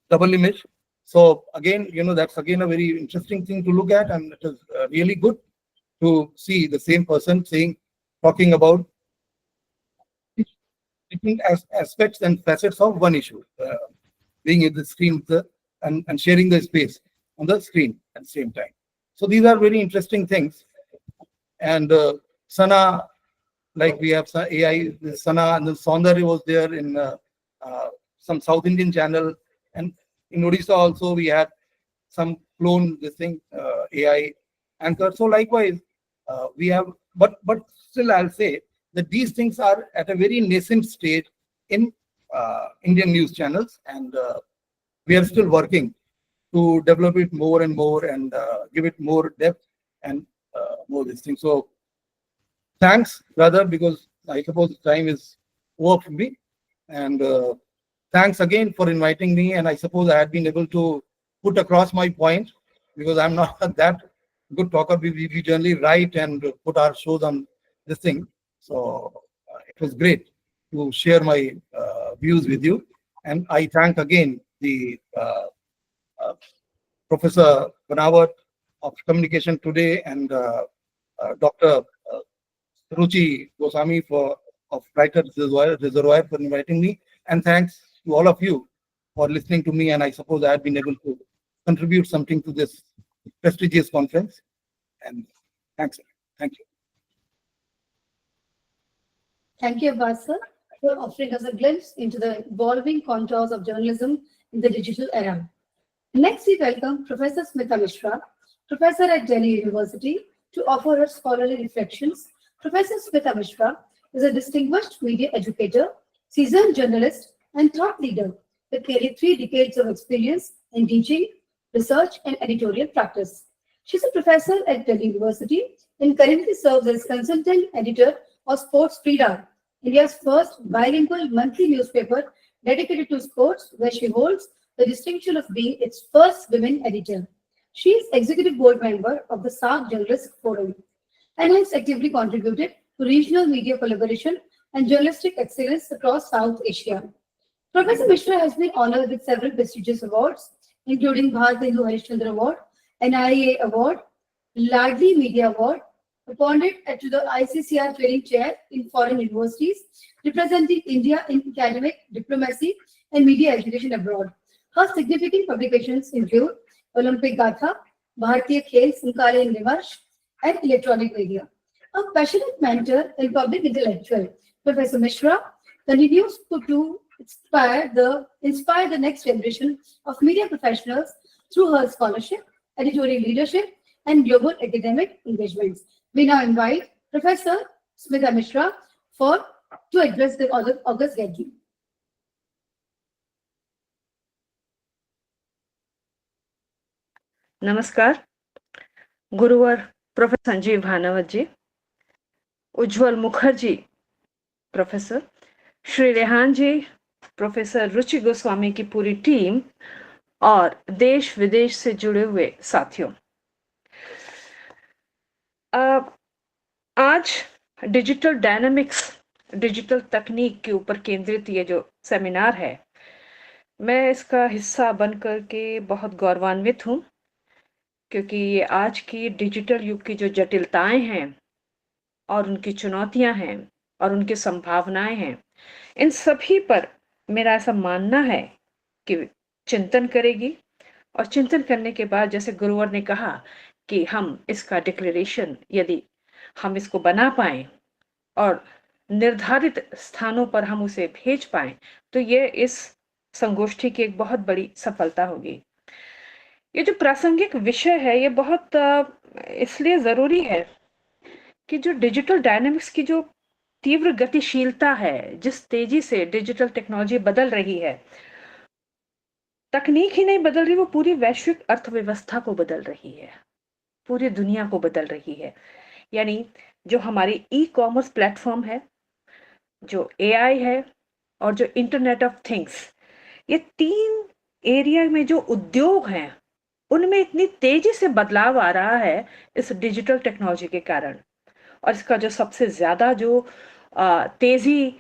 double image. So again, that's again a very interesting thing to look at, and it is really good to see the same person talking about different aspects and facets of one issue, being in the screen and sharing the space on the screen at the same time. So these are very interesting things. And Sana, like we have AI, Sana, and then Saundari was there in some South Indian channel, and in Odisha also we had some clone this thing AI anchor. So likewise, we have, but still I'll say that these things are at a very nascent stage in Indian news channels, and we are still working to develop it more and more and give it more depth and more this thing. So thanks, brother, because I suppose time is over for me. And thanks again for inviting me. And I suppose I had been able to put across my point, because I'm not that good talker. We generally write and put our shows on this thing. So it was great to share my views with you. And I thank again the Professor Bhanawat of Communication Today and Dr. Ruchi Goswami of Writers Reservoir for inviting me. And thanks to all of you for listening to me. And I suppose I have been able to contribute something to this prestigious conference. And thanks. Thank you. Thank you, Abbas sir, for offering us a glimpse into the evolving contours of journalism in the digital era. Next, we welcome Professor Smita Mishra, professor at Delhi University, to offer her scholarly reflections. Professor Smita Mishra is a distinguished media educator, seasoned journalist, and thought leader with nearly 3 decades of experience in teaching, research, and editorial practice. She's a professor at Delhi University and currently serves as consultant editor of Sports Freedom, India's first bilingual monthly newspaper dedicated to sports, where she holds the distinction of being its first women editor. She is executive board member of the SARC Journalist Forum and has actively contributed to regional media collaboration and journalistic excellence across South Asia. Professor Mishra has been honored with several prestigious awards, including Bharat Hindu Harishchandra Award, NIA Award, Ladli Media Award, appointed to the ICCR Training Chair in Foreign Universities, representing India in academic, diplomacy, and media education abroad. Her significant publications include Olympic Gatha, Bharatiya Khel Sankara and Vimarsh, and electronic media. A passionate mentor and public intellectual, Professor Mishra continues to inspire the next generation of media professionals through her scholarship, editorial leadership, and global academic engagements. We now invite Professor Smita Mishra to address the August gathering. नमस्कार गुरुवर professor Sanjeev भानवत जी, उज्जवल Mukherjee professor, Shri Rehan जी, professor रुचि गोस्वामी की पूरी team और देश विदेश से जुड़े हुए साथियों, आज डिजिटल डायनामिक्स, डिजिटल तकनीक के ऊपर केंद्रित ये जो सेमिनार है, मैं इसका हिस्सा बनकर के बहुत गौरवान्वित हूँ, क्योंकि ये आज की डिजिटल युग की जो जटिलताएं हैं और उनकी चुनौतियां हैं और उनकी संभावनाएं हैं, इन सभी पर मेरा ऐसा मानना है कि चिंतन करेगी। और चिंतन करने के बाद, जैसे गुरुवर ने कहा कि हम इसका डिक्लेरेशन, यदि हम इसको बना पाए और निर्धारित स्थानों पर हम उसे भेज पाए, तो ये इस संगोष्ठी की एक बहुत बड़ी सफलता होगी। ये जो प्रासंगिक विषय है, ये बहुत इसलिए जरूरी है कि जो डिजिटल डायनामिक्स की जो तीव्र गतिशीलता है, जिस तेजी से डिजिटल टेक्नोलॉजी बदल रही है, तकनीक ही नहीं बदल रही, वो पूरी वैश्विक अर्थव्यवस्था को बदल रही है, पूरी दुनिया को बदल रही है। यानी जो हमारी ई-कॉमर्स प्लेटफॉर्म है, जो एआई है और जो इंटरनेट ऑफ थिंग्स, ये 3 एरिया में जो उद्योग हैं, उनमें इतनी तेजी से बदलाव आ रहा है इस डिजिटल टेक्नोलॉजी के कारण। और इसका जो सबसे ज़्यादा जो तेज़ी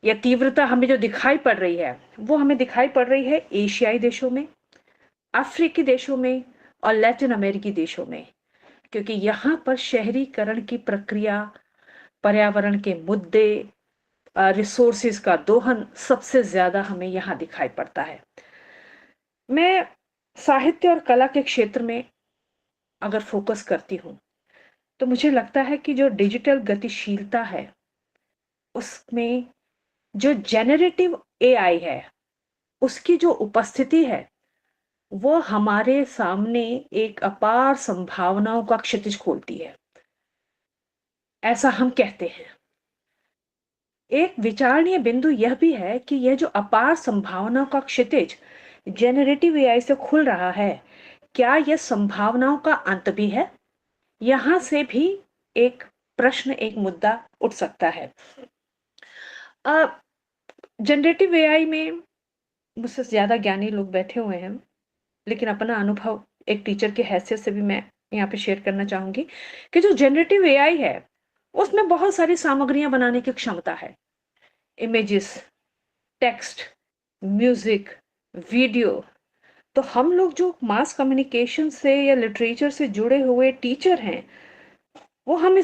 या तीव्रता हमें जो दिखाई पड़ रही है, वो हमें दिखाई पड़ रही है एशियाई देशों में, अफ्रीकी देशों में और लैटिन अमेरिकी देशों में। क्योंकि यहाँ पर शहरीकरण की प्रक्रिया, पर्यावरण के मुद्दे, रिसोर्सेज का दोहन सबसे ज़्यादा हमें यहाँ दिखाई पड़ता है। मैं साहित्य और कला के क्षेत्र में अगर फ़ोकस करती हूँ, तो मुझे लगता है कि जो डिजिटल गतिशीलता है, उसमें जो जेनरेटिव एआई है, उसकी जो उपस्थिति है, वो हमारे सामने एक अपार संभावनाओं का क्षितिज खोलती है। ऐसा हम कहते हैं। एक विचारणीय बिंदु यह भी है कि यह जो अपार संभावनाओं का क्षितिज जेनरेटिव एआई से खुल रहा है, क्या यह संभावनाओं का अंत भी है? यहाँ से भी एक प्रश्न, एक मुद्दा उठ सकता है। जनरेटिव एआई में मुझसे ज़्यादा ज्ञानी लोग बैठे हुए हैं, लेकिन अपना अनुभव एक टीचर की हैसियत से भी मैं यहाँ पे शेयर करना चाहूँगी कि जो जनरेटिव एआई है, उसमें बहुत सारी सामग्रियाँ बनाने की क्षमता है। Images, text, music, video. तो हम लोग जो मास कम्युनिकेशन से या लिटरेचर से जुड़े हुए टीचर हैं, वो हम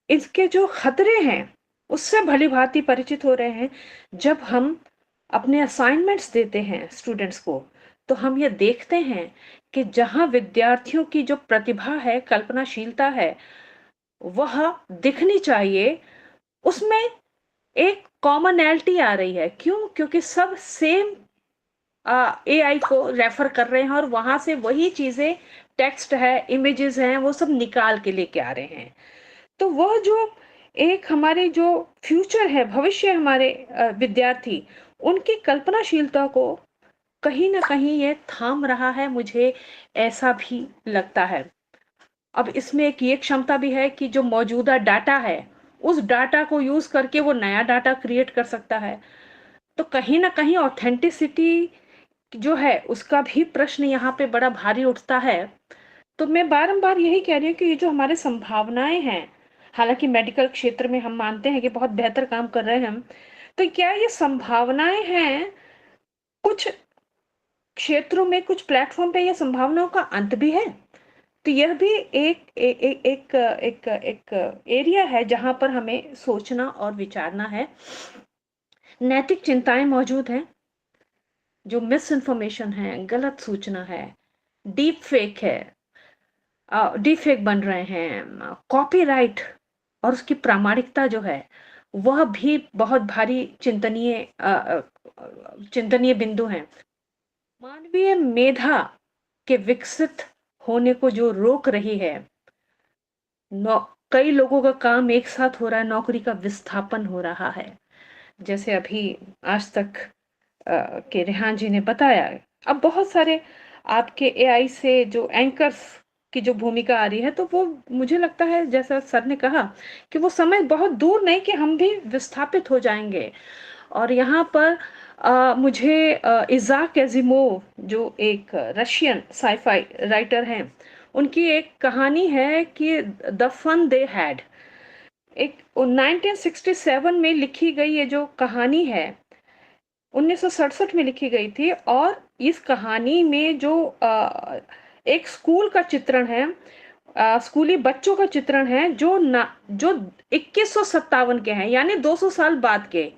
इसके जो खतरे हैं, उससे भली-भांति परिचित हो रहे हैं। जब हम अपने असाइनमेंट्स देते हैं स्टूडेंट्स को, तो हम ये देखते हैं कि जहाँ विद्यार्थियों की जो प्रतिभा है, कल्पनाशीलता है, वह दिखनी चाहिए, उसमें एक कॉमनैलिटी आ रही है। क्यों? क्योंकि सब सेम एआई को रेफर कर रहे हैं और वहां से वही चीजें, टेक्स्ट है, इमेजेस हैं, वो सब निकाल के लेके आ रहे हैं। तो वह जो एक हमारे जो फ्यूचर है, भविष्य हमारे विद्यार्थी, उनकी कल्पनाशीलता को कहीं ना कहीं ये थाम रहा है, मुझे ऐसा भी लगता है। अब इसमें एक ये क्षमता भी है कि जो मौजूदा डाटा है, उस डाटा को यूज करके वो नया डाटा क्रिएट कर सकता है। तो कहीं ना कहीं ऑथेंटिसिटी जो है, उसका भी प्रश्न यहाँ पे बड़ा भारी उठता है। तो मैं बारंबार यही कह रही हूँ कि ये जो हमारे संभावनाएं हैं, हालांकि मेडिकल क्षेत्र में हम मानते हैं कि बहुत बेहतर काम कर रहे हैं हम, तो क्या ये संभावनाएं हैं? कुछ क्षेत्रों में, कुछ प्लेटफॉर्म पे ये संभावनाओं का अंत भी है। तो यह भी एक एरिया है जहां पर हमें सोचना और विचारना है। नैतिक चिंताएं मौजूद हैं। जो मिस इन्फॉर्मेशन है, गलत सूचना है, डीप फेक है, डीप फेक बन रहे हैं, कॉपीराइट और उसकी प्रामाणिकता जो है, वह भी बहुत भारी चिंतनीय बिंदु हैं। मानवीय मेधा के विकसित होने को जो रोक रही है, कई लोगों का काम एक साथ हो रहा है, नौकरी का विस्थापन हो रहा है। जैसे अभी आज तक के रेहान जी ने बताया। अब बहुत सारे आपके एआई से जो एंकर्स की जो भूमिका आ रही है, तो वो मुझे लगता है, जैसा सर ने कहा, कि वो समय बहुत दूर नहीं कि हम भी विस्थापित हो जाएंगे। और यहाँ पर मुझे इज़ाक एजिमोव, जो एक रशियन साइफाई राइटर हैं, उनकी एक कहानी है कि द फन दे हैड, एक 1967 में लिखी गई ये जो कहानी है, 1967 में लिखी गई थी। और इस कहानी में जो एक स्कूल का चित्रण है, स्कूली बच्चों का चित्रण है, जो 2157 के हैं, यानी 200 साल बाद के,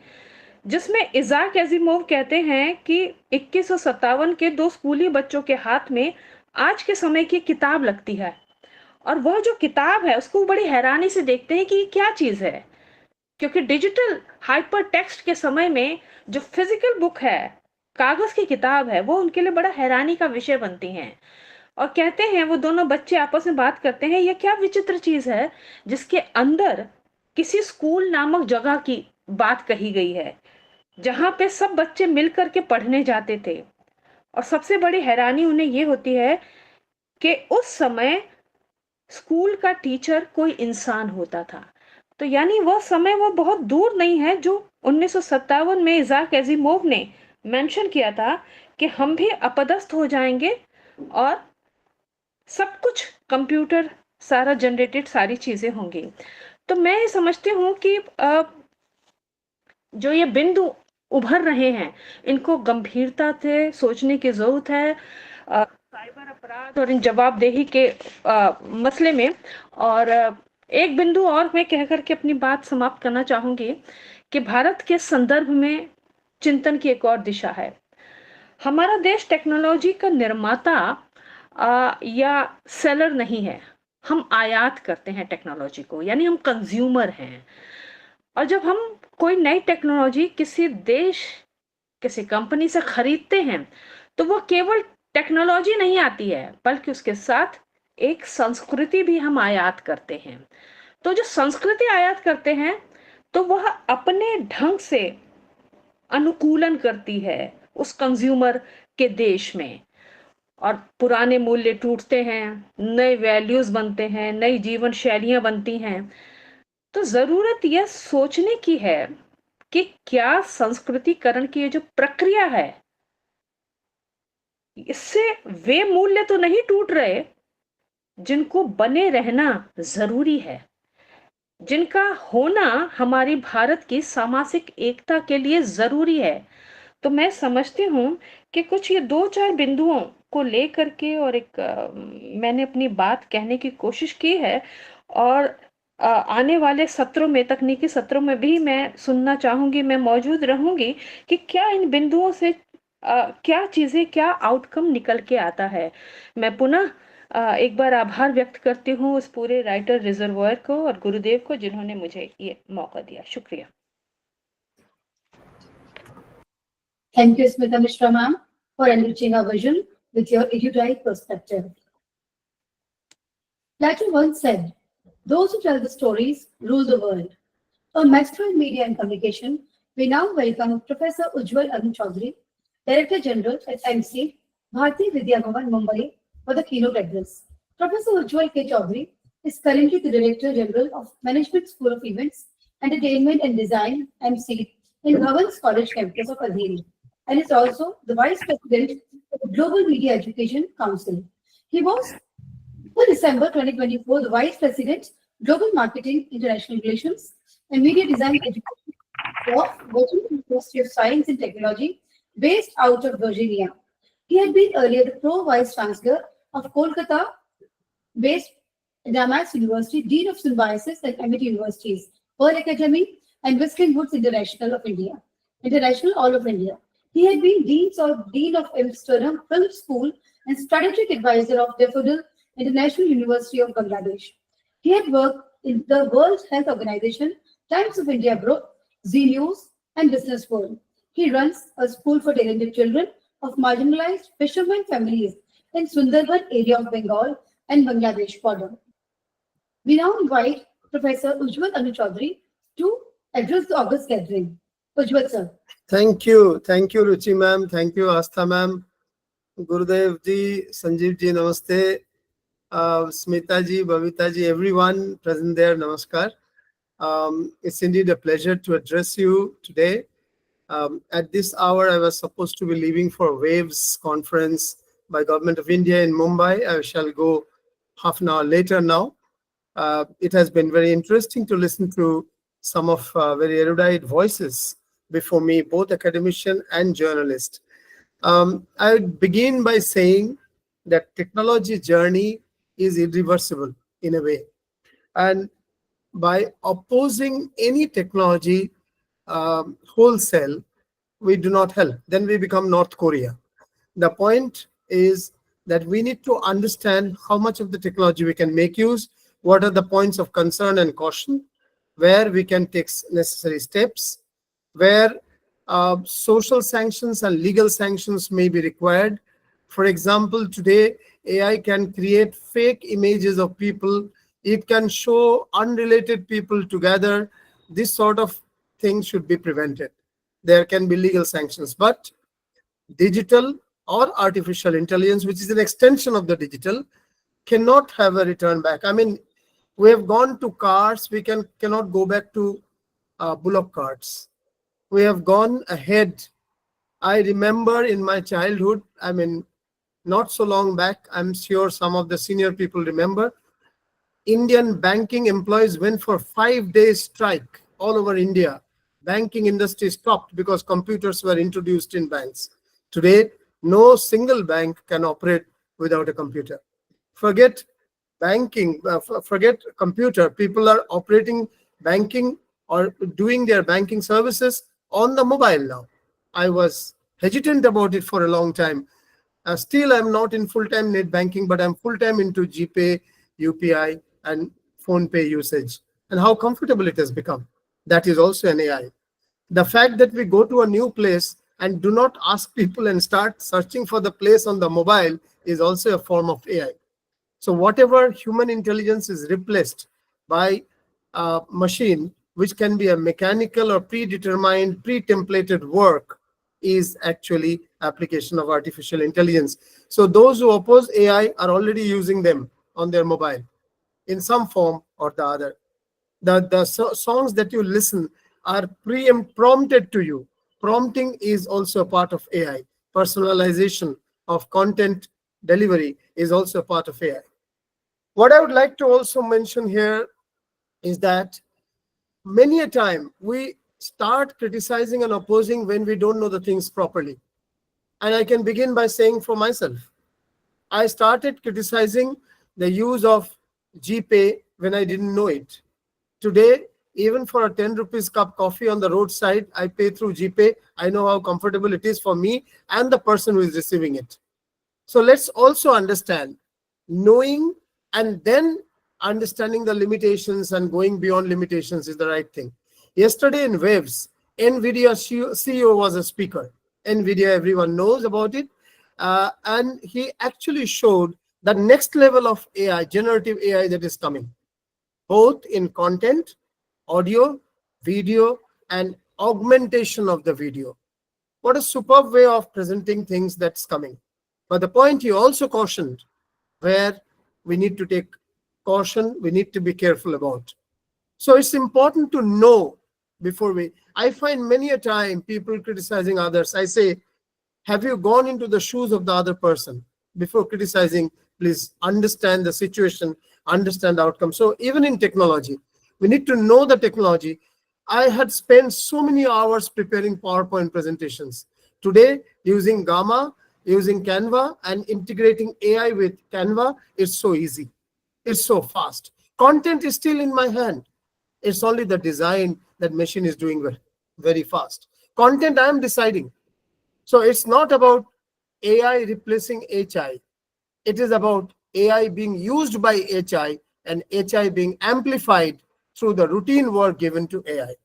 जिसमें इज़ाक एजिमोव कहते हैं कि 2157 के दो स्कूली बच्चों के हाथ में आज के समय की किताब लगती है, और वह जो किताब है उसको बड़ी हैरानी से देखते हैं कि ये क्या चीज है। क्योंकि डिजिटल हाइपर टेक्स्ट के समय में जो फिजिकल बुक है, कागज की किताब है, वो उनके लिए बड़ा हैरानी का विषय बनती हैं। और कहते हैं, वो दोनों बच्चे आपस में बात करते हैं, ये क्या विचित्र चीज है जिसके अंदर किसी स्कूल नामक जगह की बात कही गई है, जहां पे सब बच्चे मिलकर के पढ़ने जाते थे। और सबसे बड़ी हैरानी उन्हें ये होती है कि उस समय स्कूल का टीचर कोई इंसान होता था। तो यानी वो समय वो बहुत दूर नहीं है जो 1957 में इज़ाक एज़िमोव ने मेंशन किया था कि हम भी अपदस्थ हो जाएंगे और सब कुछ कंप्यूटर सारा जनरेटेड सारी चीजें होंगी। तो मैं समझती हूँ कि जो ये बिंदु उभर रहे हैं इनको गंभीरता से सोचने की जरूरत है साइबर अपराध और इन जवाबदेही के मसले में। और एक बिंदु और मैं कह करके अपनी बात समाप्त करना चाहूंगी कि भारत के संदर्भ में चिंतन की एक और दिशा है। हमारा देश टेक्नोलॉजी का निर्माता या सेलर नहीं है, हम आयात करते हैं टेक्नोलॉजी को, यानी हम कंज्यूमर हैं। और जब हम कोई नई टेक्नोलॉजी किसी देश किसी कंपनी से खरीदते हैं तो वो केवल टेक्नोलॉजी नहीं आती है बल्कि उसके साथ एक संस्कृति भी हम आयात करते हैं। तो जो संस्कृति आयात करते हैं तो वह अपने ढंग से अनुकूलन करती है उस कंज्यूमर के देश में, और पुराने मूल्य टूटते हैं, नए वैल्यूज बनते हैं, नई जीवन शैलियां बनती हैं। तो जरूरत यह सोचने की है कि क्या संस्कृतिकरण की ये जो प्रक्रिया है इससे वे मूल्य तो नहीं टूट रहे जिनको बने रहना जरूरी है, जिनका होना हमारी भारत की सामाजिक एकता के लिए जरूरी है। तो मैं समझती हूँ कि कुछ ये दो चार बिंदुओं को लेकर के और एक मैंने अपनी बात कहने की कोशिश की है। और आने वाले सत्रों में तकनीकी सत्रों में भी मैं सुनना चाहूंगी, मैं मौजूद रहूंगी कि क्या इन बिंदुओं से क्या चीजें क्या आउटकम निकल के आता है। मैं पुनः एक बार आभार व्यक्त करती हूँ उस पूरे राइटर रिजर्वायर को और गुरुदेव को जिन्होंने मुझे ये मौका दिया। शुक्रिया। Thank you, Smita Mishra ma'am, for enriching our vision with your erudite perspective. Plato once said, "Those who tell the stories rule the world." On Maxwell Media and Communication, we now welcome Professor Ujjwal Arun Chaudhary, Director General at MC, Bharati Vidya Bhavan, Mumbai, for the keynote address. Professor Ujjwal K. Chaudhary is currently the Director General of Management School of Events, Entertainment and Design, MC, in Bhavan's College campus of Azhiri, and is also the Vice President of the Global Media Education Council. He was, in December 2024, the Vice President, Global Marketing, International Relations, and Media Design Education of Virginia University of Science and Technology, based out of Virginia. He had been earlier the Pro Vice Chancellor of Kolkata-based Damax University, Dean of Symbiosis and Amity Universities, Pearl Academy, and Western Woods International of India, International All of India. He had been Dean of Amsterdam Film School and Strategic Advisor of Daffodil International University of Bangladesh. He had worked in the World Health Organization, Times of India Group, Z News, and Business World. He runs a school for talented children of marginalized fishermen families in Sundarban area of Bengal and Bangladesh border. We now invite Professor Ujjwal Anu Chaudhary to address the August gathering. Ujjwal sir. Thank you, Ruchi ma'am. Thank you, Astha ma'am. Gurudev ji, Sanjeev ji, namaste. Smita ji, Bhavita ji, everyone present there, namaskar. It's indeed a pleasure to address you today. At this hour, I was supposed to be leaving for Waves conference by Government of India in Mumbai. I shall go half an hour later now. It has been very interesting to listen to some of very erudite voices before me, both academician and journalist. I would begin by saying that technology journey is irreversible in a way. And by opposing any technology wholesale, we do not help. Then we become North Korea. The point is that we need to understand how much of the technology we can make use, what are the points of concern and caution, where we can take necessary steps, where social sanctions and legal sanctions may be required. For example, today, AI can create fake images of people. It can show unrelated people together. This sort of thing should be prevented. There can be legal sanctions, but digital or artificial intelligence, which is an extension of the digital, cannot have a return back. I mean, We have gone to cars. We cannot go back to bullock carts. We have gone ahead. I remember in my childhood, I mean, not so long back, I'm sure some of the senior people remember, Indian banking employees went for 5 days strike all over India. Banking industry stopped because computers were introduced in banks. Today, no single bank can operate without a computer. Forget banking, forget computer. People are operating banking or doing their banking services on the mobile now. I was hesitant about it for a long time. Still, I'm not in full-time net banking, but I'm full-time into GPay, UPI, and phone pay usage. And how comfortable it has become. That is also an AI. The fact that we go to a new place and do not ask people and start searching for the place on the mobile is also a form of AI. So whatever human intelligence is replaced by a machine, which can be a mechanical or predetermined, pre-templated work, is actually application of artificial intelligence. So those who oppose AI are already using them on their mobile in some form or the other. The songs that you listen are prompted to you. Prompting is also a part of AI. Personalization of content delivery is also a part of AI. What I would like to also mention here is that many a time we start criticizing and opposing when we don't know the things properly. And I can begin by saying for myself, I started criticizing the use of GPay when I didn't know it. Today, even for a 10 rupees cup coffee on the roadside, I pay through GPay. I know how comfortable it is for me and the person who is receiving it. So let's also understand, knowing and then understanding the limitations and going beyond limitations is the right thing. Yesterday in Waves, NVIDIA CEO was a speaker. NVIDIA, everyone knows about it. And he actually showed the next level of AI, generative AI that is coming, both in content, audio, video, and augmentation of the video. What a superb way of presenting things that's coming. But the point he also cautioned, where we need to take caution, we need to be careful about. So it's important to know before I find many a time people criticizing others. I say, have you gone into the shoes of the other person? Before criticizing, please understand the situation, understand the outcome. So even in technology, we need to know the technology. I had spent so many hours preparing PowerPoint presentations. Today, using Gamma, using Canva, and integrating AI with Canva, it's so easy. It's so fast. Content is still in my hand. It's only the design that machine is doing very fast. Content I am deciding. So it's not about AI replacing HI. It is about AI being used by HI and HI being amplified through the routine work given to AI.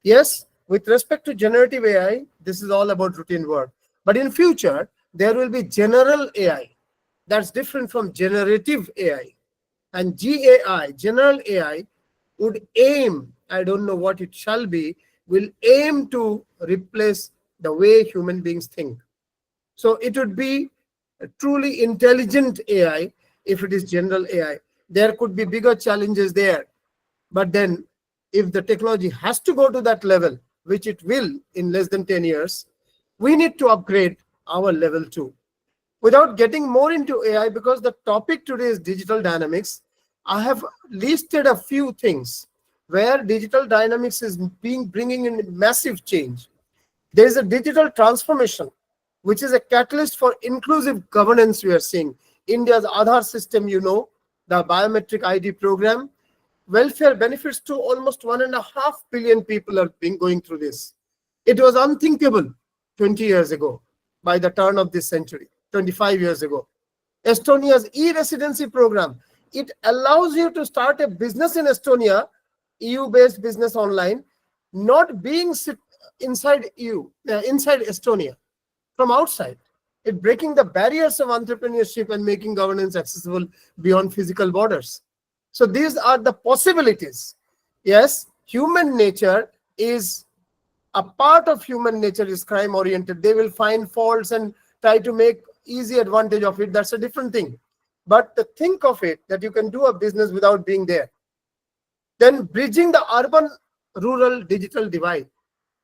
Yes, with respect to generative AI, this is all about routine work. But in future, there will be general AI. That's different from generative AI. And GAI, general AI, would aim, I don't know what it shall be, will aim to replace the way human beings think. So it would be a truly intelligent AI if it is general AI. There could be bigger challenges there. But then if the technology has to go to that level, which it will in less than 10 years, we need to upgrade our level too. Without getting more into AI, because the topic today is digital dynamics, I have listed a few things where digital dynamics is bringing in massive change. There is a digital transformation, which is a catalyst for inclusive governance we are seeing. India's Aadhaar system, the biometric ID program, welfare benefits to almost 1.5 billion people are going through this. It was unthinkable 20 years ago by the turn of this century, 25 years ago. Estonia's e-residency program, it allows you to start a business in Estonia, EU-based business online, not being inside Estonia, from outside. It breaking the barriers of entrepreneurship and making governance accessible beyond physical borders. So these are the possibilities. Yes, human nature is a part of human nature is crime oriented. They will find faults and try to make easy advantage of it. That's a different thing. But to think of it that you can do a business without being there, Then bridging the urban-rural digital divide.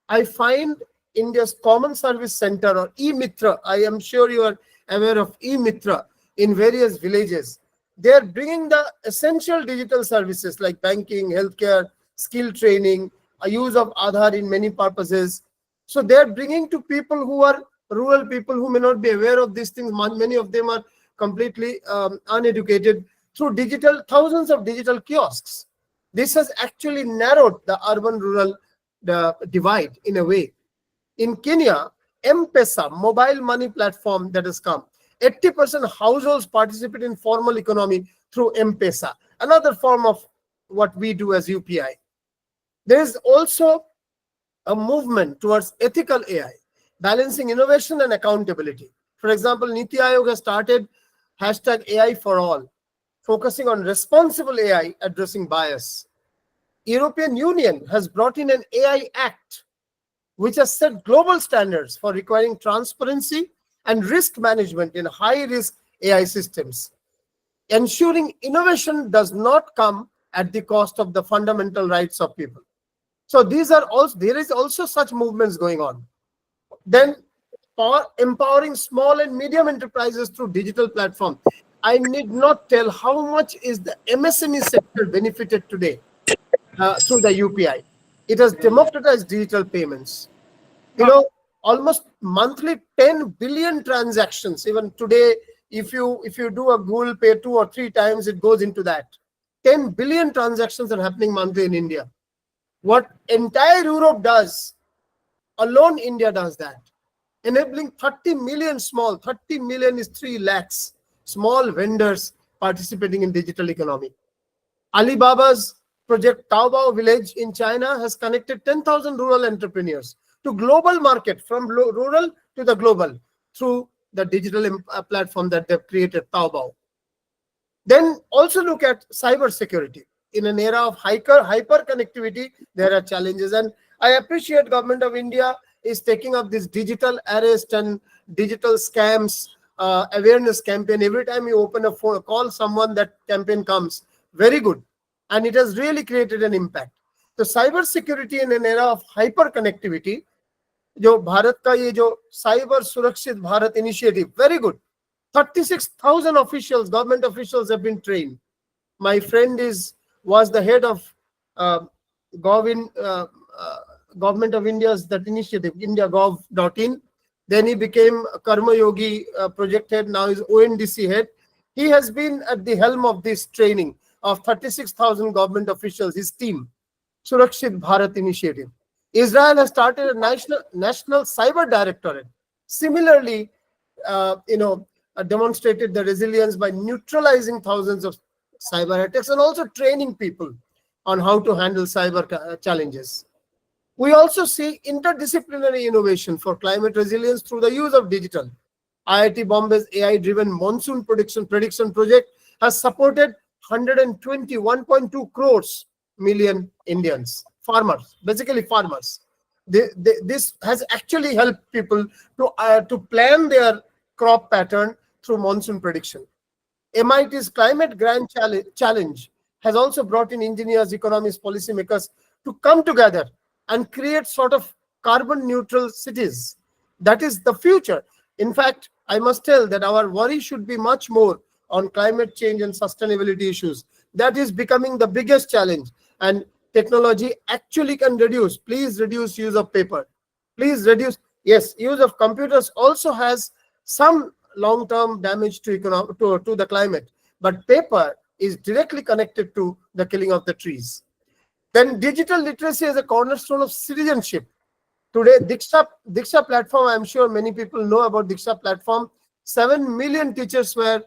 I find India's Common Service Center or e-Mitra, I am sure you are aware of e-Mitra in various villages. They are bringing the essential digital services like banking, healthcare, skill training, a use of Aadhaar in many purposes. So they are bringing to people who are rural people who may not be aware of these things. Many of them are completely uneducated through digital, thousands of digital kiosks. This has actually narrowed the urban-rural divide in a way. In Kenya, M-Pesa, mobile money platform that has come, 80% households participate in formal economy through M-Pesa, another form of what we do as UPI. There is also a movement towards ethical AI, balancing innovation and accountability. For example, Niti Aayog has started #AI for all, focusing on responsible AI addressing bias. European Union has brought in an AI Act, which has set global standards for requiring transparency and risk management in high-risk AI systems, ensuring innovation does not come at the cost of the fundamental rights of people. So these are also, there is also such movements going on. Then empowering small and medium enterprises through digital platform. I need not tell how much is the MSME sector benefited today through the UPI. It has democratized digital payments. Almost monthly 10 billion transactions. Even today, if you do a Google Pay 2 or 3 times, it goes into that. 10 billion transactions are happening monthly in India. What entire Europe does, alone India does that. Enabling 30 million 30 million is 3 lakhs small vendors participating in digital economy. Alibaba's project Taobao Village in China has connected 10,000 rural entrepreneurs to global market, from rural to the global, through the digital platform that they've created, Taobao. Then also look at cyber security. In an era of hyper connectivity, there are challenges, and I appreciate Government of India is taking up this digital arrest and digital scams awareness campaign. Every time you open a phone, call someone, that campaign comes. Very good, and it has really created an impact. So cyber security in an era of hyper connectivity, जो भारत का ये जो cyber सुरक्षित Bharat initiative, very good. 36,000 officials, government officials have been trained. My friend was the head of Government of India's that initiative, indiagov.in. Then he became Karma Yogi project head. Now is ONDC head. He has been at the helm of this training of 36,000 government officials, his team, Surakshit Bharat initiative. Israel has started a national cyber directorate. Similarly, demonstrated the resilience by neutralizing thousands of cyber attacks and also training people on how to handle cyber challenges. We also see interdisciplinary innovation for climate resilience through the use of digital. IIT Bombay's AI-driven monsoon prediction project has supported 121.2 crores million Indians, farmers, basically farmers. This has actually helped people to plan their crop pattern through monsoon prediction. MIT's Climate Grand Challenge has also brought in engineers, economists, policymakers to come together and create sort of carbon neutral cities. That is the future. In fact, I must tell that our worry should be much more on climate change and sustainability issues. That is becoming the biggest challenge, and technology actually can reduce. Please reduce use of paper. Please reduce. Yes, use of computers also has some long-term damage to the climate, but paper is directly connected to the killing of the trees. Then digital literacy is a cornerstone of citizenship. Today, Diksha platform, I'm sure many people know about Diksha platform. 7 million teachers were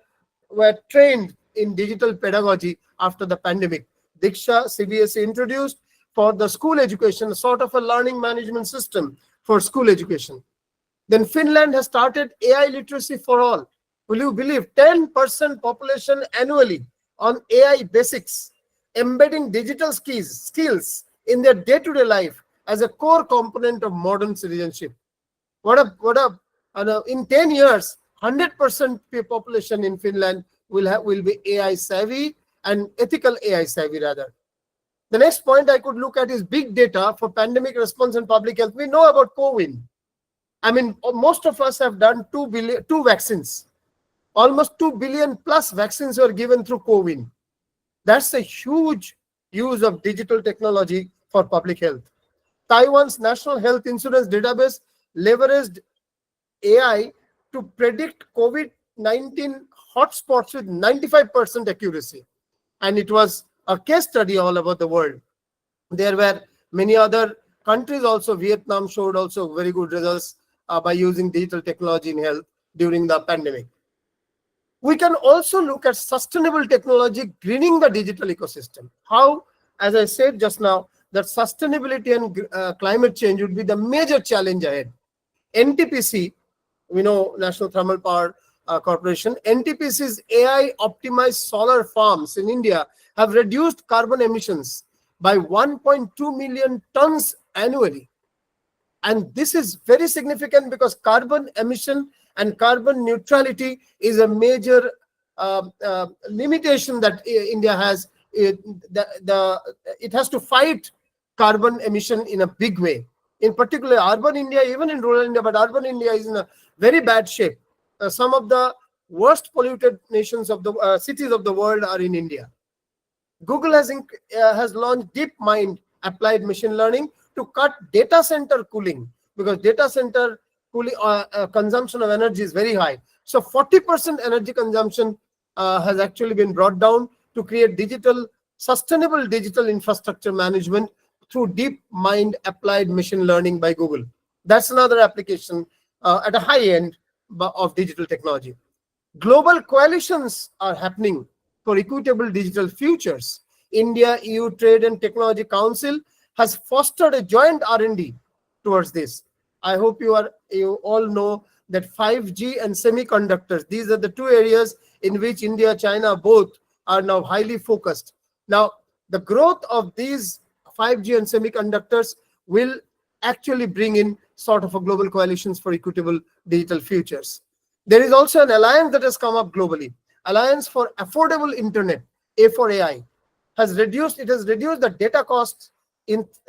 trained in digital pedagogy after the pandemic. Diksha, CBSE introduced for the school education, sort of a learning management system for school education. Then Finland has started AI literacy for all. Will you believe 10% population annually on AI basics, embedding digital skills in their day-to-day life as a core component of modern citizenship. In 10 years, 100% population in Finland will be AI savvy and ethical AI savvy rather. The next point I could look at is big data for pandemic response and public health. We know about COVID. I mean, most of us have done 2 vaccines. Almost 2 billion plus vaccines were given through COVID. That's a huge use of digital technology for public health. Taiwan's National Health Insurance Database leveraged AI to predict COVID-19 hotspots with 95% accuracy. And it was a case study all over the world. There were many other countries also. Vietnam showed also very good results by using digital technology in health during the pandemic. We can also look at sustainable technology greening the digital ecosystem. How, as I said just now, that sustainability and climate change would be the major challenge ahead. NTPC, we know National Thermal Power Corporation, NTPC's AI optimized solar farms in India have reduced carbon emissions by 1.2 million tons annually. And this is very significant because carbon emission and carbon neutrality is a major limitation that India has. It has to fight carbon emission in a big way. In particular, urban India, even in rural India, but urban India is in a very bad shape. Some of the worst polluted nations of the cities of the world are in India. Google has launched DeepMind applied machine learning to cut data center cooling, because data center cooling consumption of energy is very high. So 40% energy consumption has actually been brought down to create sustainable digital infrastructure management through DeepMind applied machine learning by Google. That's another application at a high end of digital technology. Global coalitions are happening for equitable digital futures. India EU Trade and Technology Council has fostered a joint R&D towards this. I hope you all know that 5G and semiconductors, these are the 2 areas in which India, China both are now highly focused. Now, the growth of these 5G and semiconductors will actually bring in sort of a global coalitions for equitable digital futures. There is also an alliance that has come up globally. Alliance for Affordable Internet, A4AI, has reduced the data costs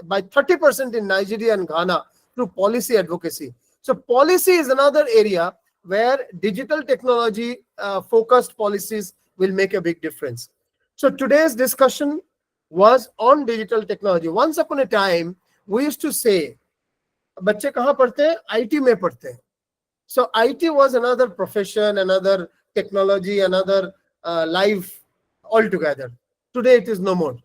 by 30% in Nigeria and Ghana through policy advocacy. So policy is another area where digital technology focused policies will make a big difference. So today's discussion was on digital technology. Once upon a time, we used to say, बच्चे कहाँ पढ़ते हैं? IT में पढ़ते हैं. So IT was another profession, another technology, another life altogether. Today it is no more.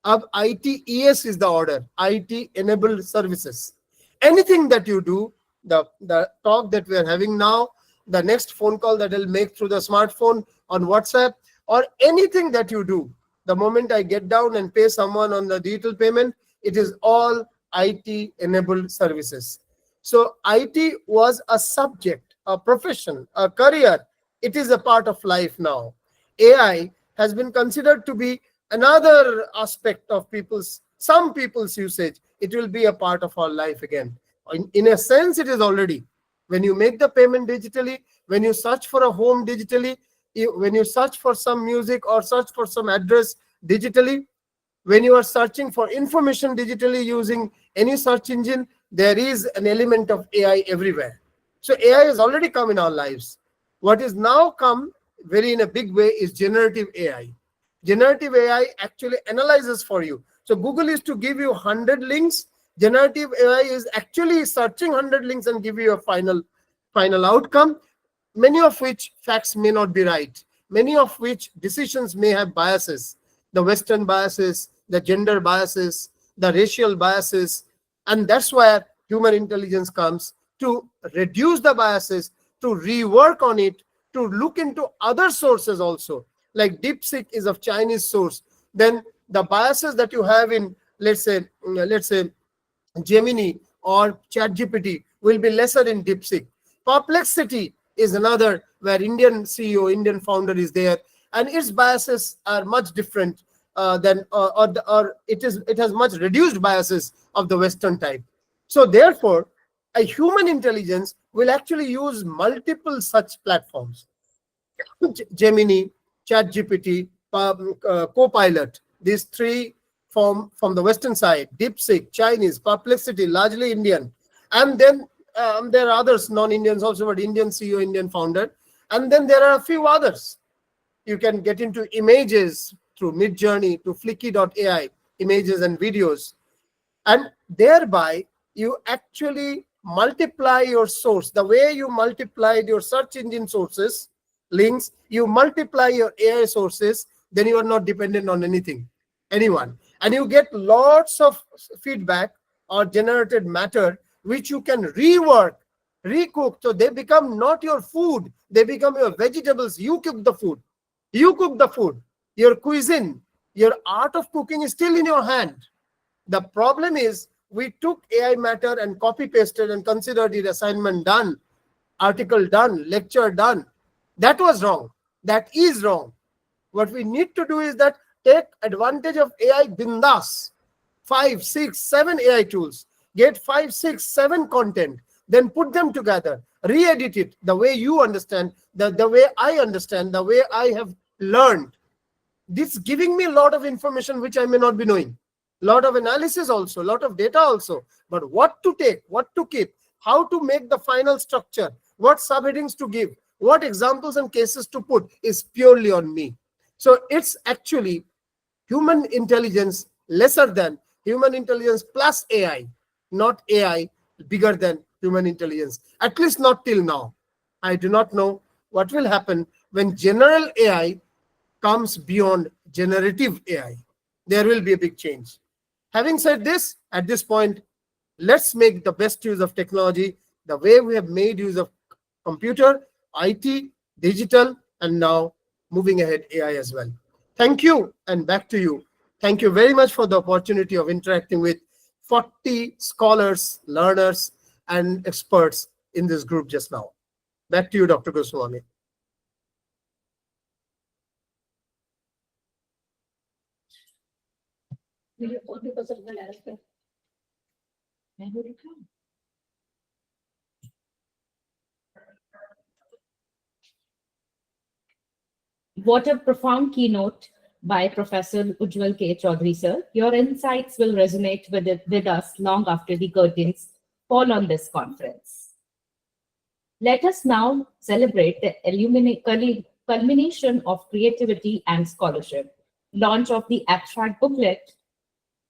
Ab ITES is the order, IT enabled services. Anything that you do, the talk that we are having now, the next phone call that I'll make through the smartphone on WhatsApp, or anything that you do, the moment I get down and pay someone on the digital payment, it is all IT enabled services. So IT was a subject, a profession, a career. It is a part of life now. AI has been considered to be another aspect of some people's usage. It will be a part of our life again. In a sense, it is already. When you make the payment digitally, when you search for a home digitally, when you search for some music or search for some address digitally, when you are searching for information digitally using any search engine, there is an element of AI everywhere. So AI has already come in our lives. What is now come very in a big way is generative AI. Generative AI actually analyzes for you. So Google is to give you 100 links. Generative AI is actually searching 100 links and give you a final outcome, many of which facts may not be right, many of which decisions may have biases, the Western biases, the gender biases, the racial biases. And that's where human intelligence comes, to reduce the biases, to rework on it, to look into other sources also. Like DeepSeek is of Chinese source. Then the biases that you have in, let's say Gemini or ChatGPT will be lesser in DeepSeek. Perplexity is another where Indian CEO, Indian founder is there, and its biases are much different it has much reduced biases of the Western type. So therefore, a human intelligence will actually use multiple such platforms. Gemini, ChatGPT, Copilot, these 3 from the Western side, DeepSeek, Chinese, Perplexity, largely Indian. And then there are others, non-Indians also, but Indian CEO, Indian founder. And then there are a few others. You can get into images through Midjourney to Flicky.ai, images and videos. And thereby, you actually multiply your source. The way you multiplied your search engine sources, links, you multiply your AI sources, then you are not dependent on anyone. And you get lots of feedback or generated matter, which you can rework, recook. So they become not your food, they become your vegetables. You cook the food. You cook the food. Your cuisine, your art of cooking is still in your hand. The problem is we took AI matter and copy pasted and considered it assignment done, article done, lecture done. That was wrong. That is wrong. What we need to do is that take advantage of AI bindas, 5, 6, 7 AI tools, get 5, 6, 7 content, then put them together, re-edit it the way you understand, the way I understand, the way I have learned. This giving me a lot of information which I may not be knowing. Lot of analysis also, lot of data also. But what to take, what to keep, how to make the final structure, what subheadings to give, what examples and cases to put is purely on me. So it's actually human intelligence lesser than human intelligence plus AI, not AI bigger than human intelligence. At least not till now. I do not know what will happen when general AI comes beyond generative AI. There will be a big change. Having said this, at this point, let's make the best use of technology the way we have made use of computer, IT, digital, and now moving ahead AI as well. Thank you, and back to you. Thank you very much for the opportunity of interacting with 40 scholars, learners, and experts in this group just now. Back to you, Dr. Goswami. What a profound keynote by Professor Ujjwal K. Chaudhary, sir. Your insights will resonate with us long after the curtains fall on this conference. Let us now celebrate the culmination of creativity and scholarship, launch of the abstract booklet.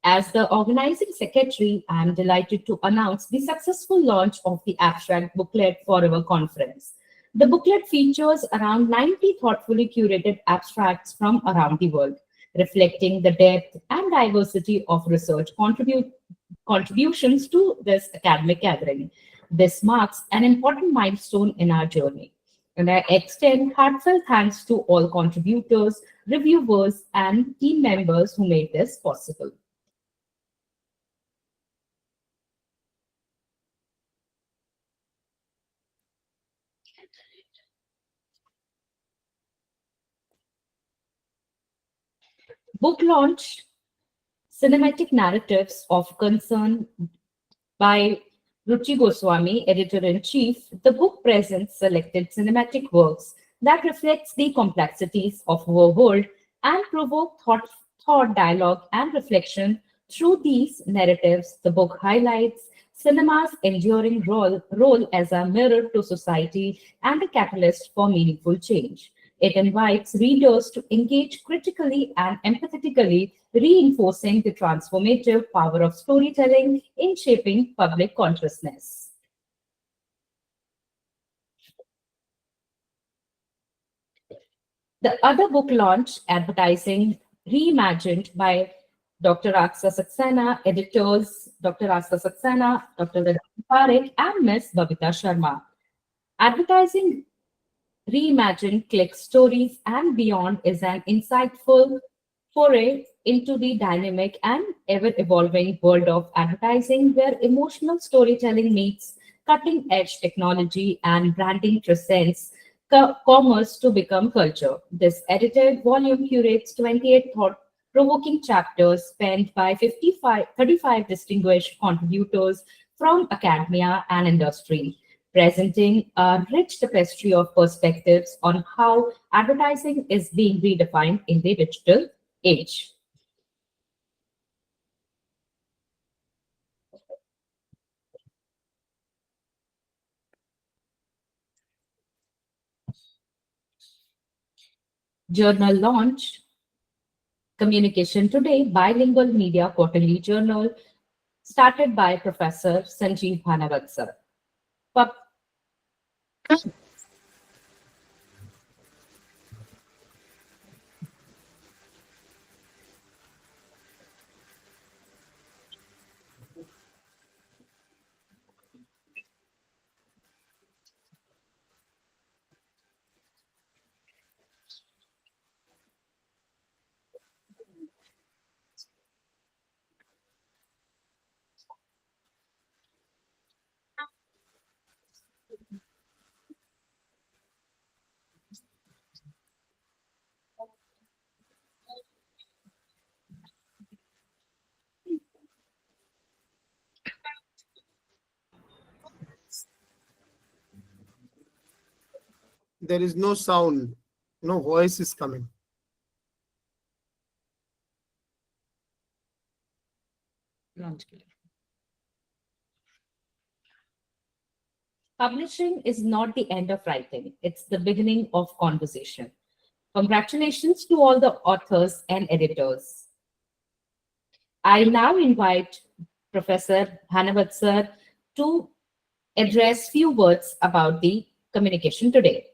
As the organizing secretary, I am delighted to announce the successful launch of the abstract booklet for our conference. The booklet features around 90 thoughtfully curated abstracts from around the world, reflecting the depth and diversity of research contributions to this academic gathering. This marks an important milestone in our journey, and I extend heartfelt thanks to all contributors, reviewers, and team members who made this possible. Book launch, Cinematic Narratives of Concern by Ruchi Goswami, Editor-in-Chief. The book presents selected cinematic works that reflects the complexities of our world and provoke thought, dialogue, and reflection. Through these narratives, the book highlights cinema's enduring role as a mirror to society and a catalyst for meaningful change. It invites readers to engage critically and empathetically, reinforcing the transformative power of storytelling in shaping public consciousness. The other book launch, Advertising Reimagined by Dr. Aksa Saxena, editors Dr. Aksa Saxena, Dr. Vedant Parekh, and Ms. Babita Sharma. Advertising Reimagined Click Stories and Beyond is an insightful foray into the dynamic and ever-evolving world of advertising, where emotional storytelling meets cutting-edge technology and branding transcends commerce to become culture. This edited volume curates 28 thought-provoking chapters penned by 35 distinguished contributors from academia and industry, presenting a rich tapestry of perspectives on how advertising is being redefined in the digital age. Journal launch, Communication Today, bilingual media quarterly journal, started by Professor Sanjeev Bhanawat sir. Pub- There is no sound, no voice is coming. launch के लिए. Publishing is not the end of writing, it's the beginning of conversation. Congratulations to all the authors and editors. I now invite Professor Bhanawat sir to address few words about the communication today.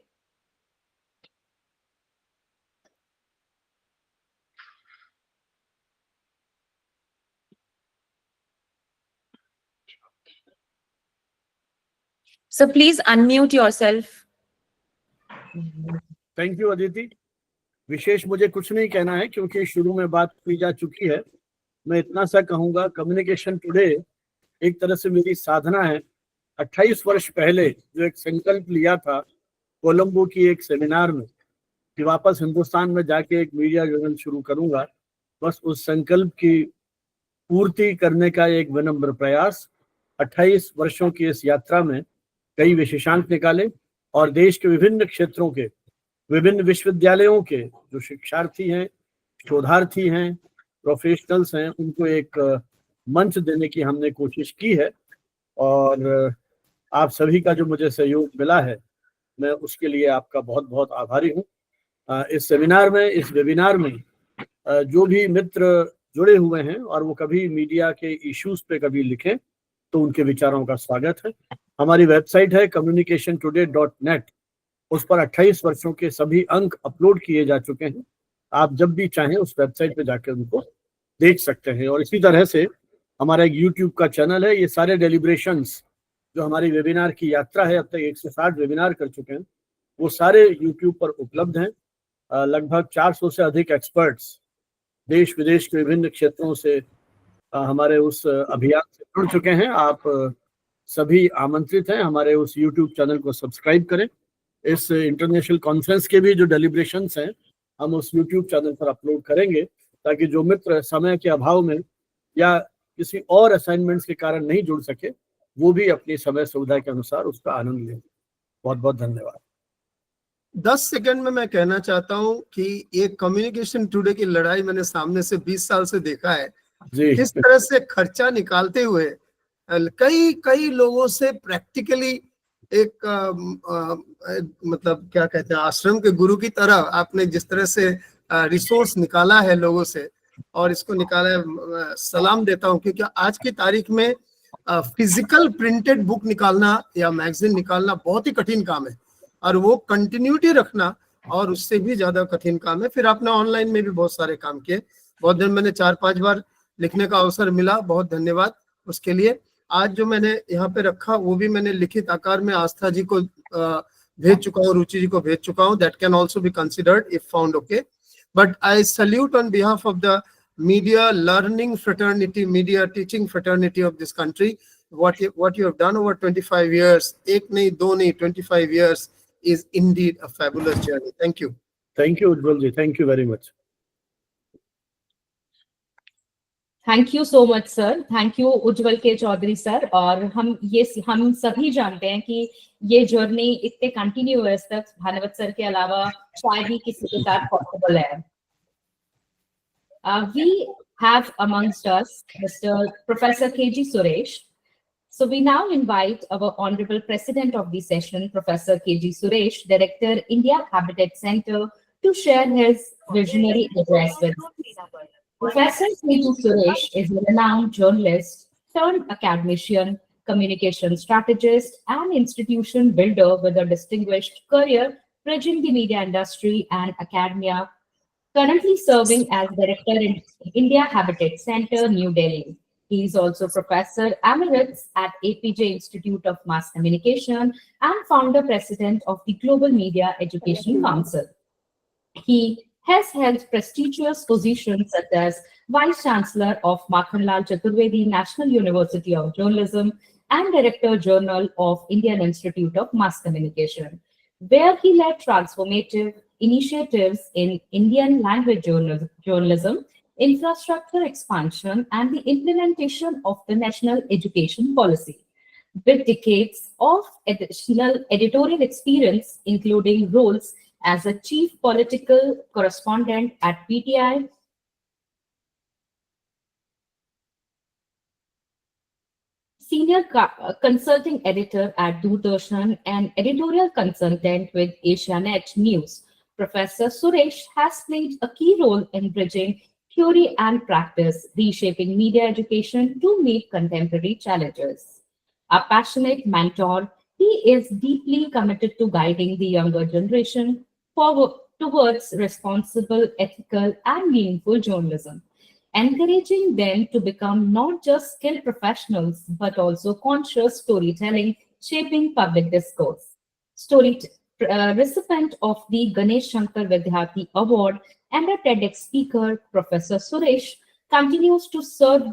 So please unmute yourself. Thank you Aditi. विशेष मुझे कुछ नहीं कहना है क्योंकि शुरू में बात की जा चुकी है। मैं इतना सा कहूंगा, कम्युनिकेशन टुडे एक तरह से मेरी साधना है। 28 वर्ष पहले जो एक संकल्प लिया था कोलंबो की एक सेमिनार में कि वापस हिंदुस्तान में जाके एक मीडिया जर्नल शुरू करूंगा, बस उस संकल्प की पूर्ति करने का एक विनम्र प्रयास। 28 वर्षों की इस यात्रा में कई विशेषांक निकाले और देश के विभिन्न क्षेत्रों के विभिन्न विश्वविद्यालयों के जो शिक्षार्थी हैं, शोधार्थी हैं, प्रोफेशनल्स हैं, उनको एक मंच देने की हमने कोशिश की है। और आप सभी का जो मुझे सहयोग मिला है, मैं उसके लिए आपका बहुत बहुत आभारी हूँ। इस सेमिनार में, इस वेबिनार में जो भी मित्र जुड़े हुए हैं और वो कभी मीडिया के इश्यूज पे कभी लिखें तो उनके विचारों का स्वागत है। हमारी वेबसाइट है communicationtoday.net, उस पर 28 वर्षों के सभी अंक अपलोड किए जा चुके हैं। आप जब भी चाहें उस वेबसाइट पे जाकर उनको देख सकते हैं। और इसी तरह से हमारा एक यूट्यूब का चैनल है। ये सारे डेलिब्रेशंस जो हमारी वेबिनार की यात्रा है, अब तक 160 वेबिनार कर चुके हैं, वो सारे यूट्यूब पर उपलब्ध हैं। लगभग 400 से अधिक एक्सपर्ट्स देश विदेश के विभिन्न क्षेत्रों से हमारे उस अभियान से जुड़ चुके हैं। आप सभी आमंत्रित हैं, हमारे उस यूट्यूब चैनल को सब्सक्राइब करें। इस इंटरनेशनल कॉन्फ्रेंस के भी जो डेलिब्रेशंस हैं हम उस यूट्यूब चैनल पर अपलोड करेंगे, ताकि जो मित्र समय के अभाव में या किसी और असाइनमेंट्स के कारण नहीं जुड़ सके, वो भी अपनी समय सुविधा के अनुसार उसका आनंद लें। बहुत बहुत धन्यवाद। 10 सेकंड में मैं कहना चाहता हूं कि ये कम्युनिकेशन टुडे की लड़ाई मैंने सामने से 20 साल से देखा है। जी, किस तरह से खर्चा निकालते हुए कई लोगों से प्रैक्टिकली एक मतलब क्या कहते हैं, आश्रम के गुरु की तरह आपने जिस तरह से रिसोर्स निकाला है लोगों से और इसको निकाला है, सलाम देता हूं। क्योंकि आज की तारीख में फिजिकल प्रिंटेड बुक निकालना या मैगजीन निकालना बहुत ही कठिन काम है और वो कंटिन्यूटी रखना और उससे भी ज्यादा कठिन काम है। फिर आपने ऑनलाइन में भी बहुत सारे काम किए। बहुत दिन मैंने 4-5 बार लिखने का अवसर मिला, बहुत धन्यवाद उसके लिए। आज जो मैंने यहाँ पे रखा वो भी मैंने लिखित आकार में आस्था जी को भेज चुका हूँ, रुचि जी को भेज चुका हूँ। That can also be considered if found okay. But I salute on behalf of the media learning fraternity, media teaching fraternity of this country, what you have done over 25 years, ek nahi do nahi 25 years, is indeed a fabulous journey. Thank you. Thank you Ujjwal ji, thank you very much. Thank you so much sir, thank you Ujjwal K Chaudhary sir. और हम सभी जानते हैं कि ये journey इतने continuous तक भानवत sir के अलावा शायद ही किसी के साथ पॉसिबल है। We have amongst us Mr. Professor K.G. Suresh. So we now invite our Honorable President of the session, Professor K.G. Suresh, Director, India Habitat Center, to share his visionary address with us. Professor Sanjeev Suresh is a renowned journalist, turned academician, communication strategist, and institution builder with a distinguished career bridging the media industry and academia, currently serving as director in India Habitat Center, New Delhi. He is also Professor Emeritus at APJ Institute of Mass Communication and founder president of the Global Media Education Council. He has held prestigious positions such as Vice Chancellor of Makhanlal Chaturvedi National University of Journalism and Director General of Indian Institute of Mass Communication, where he led transformative initiatives in Indian language journalism, infrastructure expansion, and the implementation of the national education policy. With decades of additional editorial experience, including roles as a chief political correspondent at PTI, senior consulting editor at Doordarshan, and editorial consultant with Asianet News, Professor Suresh has played a key role in bridging theory and practice, reshaping media education to meet contemporary challenges. A passionate mentor, he is deeply committed to guiding the younger generation forward towards responsible, ethical, and meaningful journalism, encouraging them to become not just skilled professionals but also conscious storytelling, shaping public discourse. Story recipient of the Ganesh Shankar Vidyarthi Award and a TEDx speaker, Professor Suresh continues to serve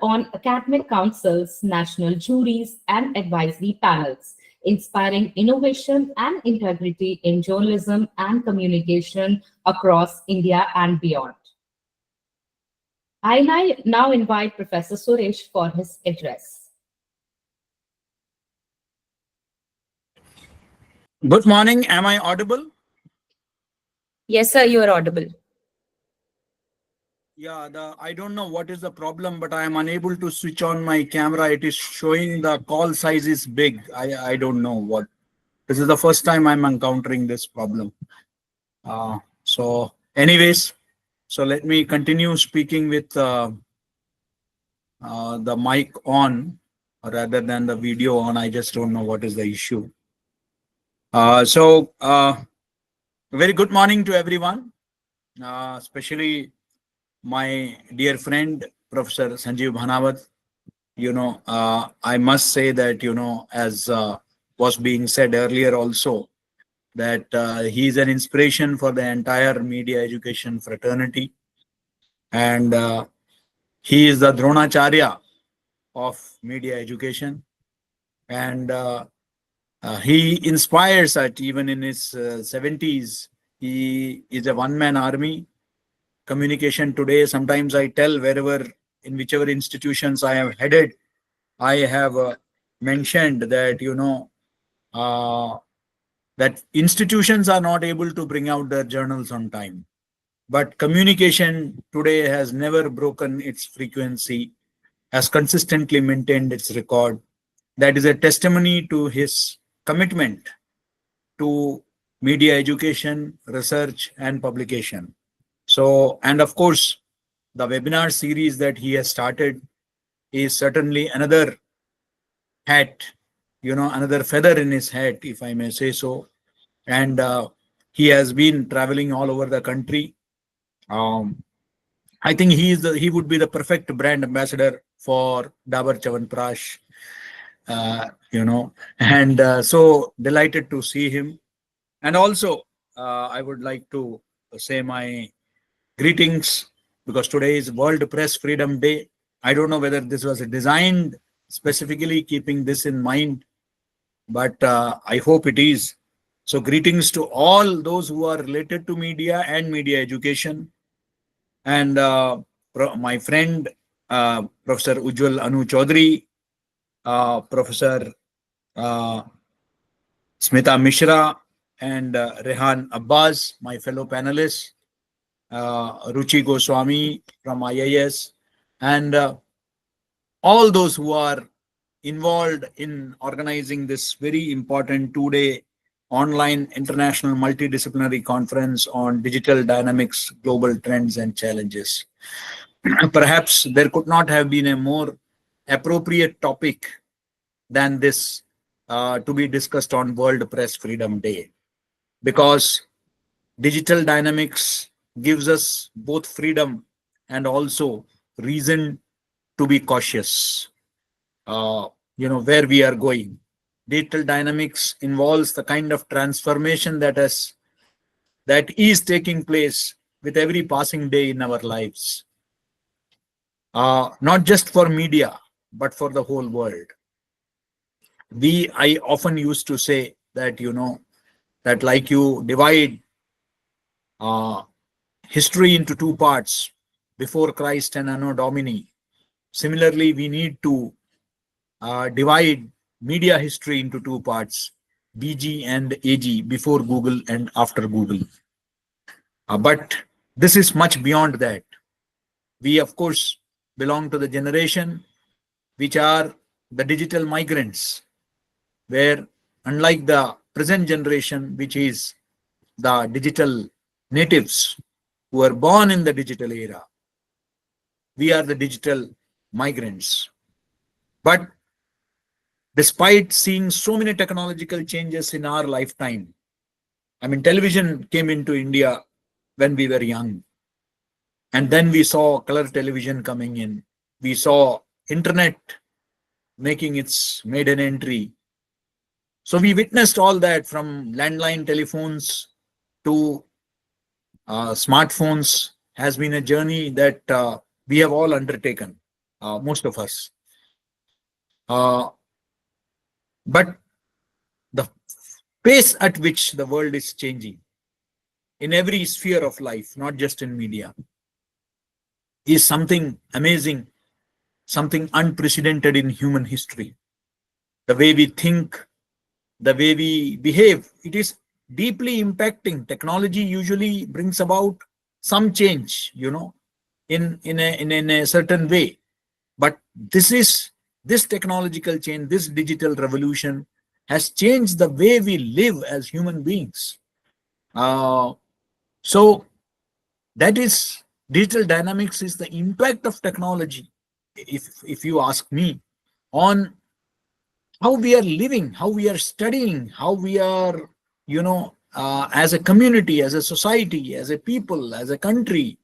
on academic councils, national juries, and advisory panels, inspiring innovation and integrity in journalism and communication across India and beyond. I now invite Professor Suresh for his address. Good morning. Am I audible? Yes, sir, you are audible. Yeah, I don't know what is the problem, but I am unable to switch on my camera. It is showing the call size is big. I don't know what. This is the first time I'm encountering this problem. So anyways, so let me continue speaking with the mic on rather than the video on. I just don't know what is the issue. Very good morning to everyone, especially my dear friend, Professor Sanjeev Bhanawat. I must say that, as was being said earlier also, that he is an inspiration for the entire media education fraternity. And he is the Dronacharya of media education. And he inspires us even in his 70s. He is a one-man army. Communication today, sometimes I tell wherever, in whichever institutions I have headed, I have mentioned that, that institutions are not able to bring out their journals on time. But communication today has never broken its frequency, has consistently maintained its record. That is a testimony to his commitment to media education, research, and publication. So, and of course, the webinar series that he has started is certainly another hat, another feather in his hat, if I may say so. And he has been traveling all over the country. I think he would be the perfect brand ambassador for Dabur Chyawanprash, and so delighted to see him. And also, I would like to say my greetings, because today is World Press Freedom Day. I don't know whether this was designed specifically keeping this in mind, but I hope it is. So greetings to all those who are related to media and media education. And my friend, Professor Ujjwal Anu Chaudhary, Professor Smita Mishra, and Rehan Abbas, my fellow panelists. Ruchi Goswami from IIS, and all those who are involved in organizing this very important 2-day online international multidisciplinary conference on digital dynamics, global trends and challenges. Perhaps there could not have been a more appropriate topic than this to be discussed on World Press Freedom Day, because digital dynamics gives us both freedom and also reason to be cautious. Where we are going. Digital dynamics involves the kind of transformation that is taking place with every passing day in our lives. Not just for media, but for the whole world. I often used to say that, that like you divide history into two parts, before Christ and Anno Domini. Similarly, we need to divide media history into two parts, BG and AG, before Google and after Google. But this is much beyond that. We, of course, belong to the generation which are the digital migrants, where unlike the present generation, which is the digital natives who are born in the digital era, we are the digital migrants. But despite seeing so many technological changes in our lifetime, I mean, television came into India when we were young. And then we saw color television coming in. We saw internet making its maiden entry. So we witnessed all that, from landline telephones to smartphones. Has been a journey that we have all undertaken, most of us. But the pace at which the world is changing in every sphere of life, not just in media, is something amazing, something unprecedented in human history. The way we think, the way we behave, it is deeply impacting. Technology usually brings about some change, in a certain way. But this technological change, this digital revolution has changed the way we live as human beings. So that is, digital dynamics is the impact of technology, if you ask me, on how we are living, how we are studying, how we are, as a community, as a society, as a people, as a country,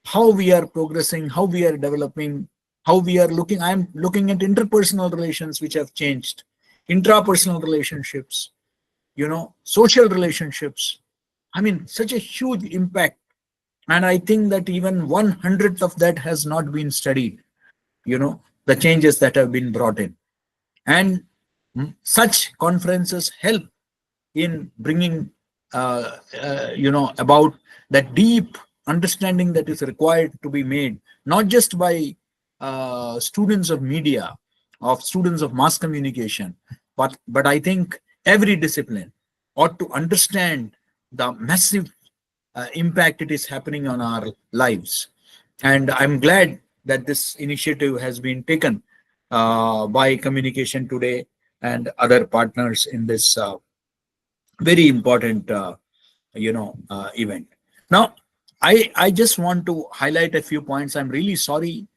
how we are progressing, how we are developing, how we are looking. I'm looking at interpersonal relations which have changed, intrapersonal relationships, social relationships. I mean, such a huge impact. And I think that even 1/100th of that has not been studied, the changes that have been brought in. And such conferences help in bringing, about that deep understanding that is required to be made, not just by students of media, of students of mass communication, but I think every discipline ought to understand the massive impact it is happening on our lives. And I'm glad that this initiative has been taken by Communication Today and other partners in this very important event. Now, I just want to highlight a few points. I'm really sorry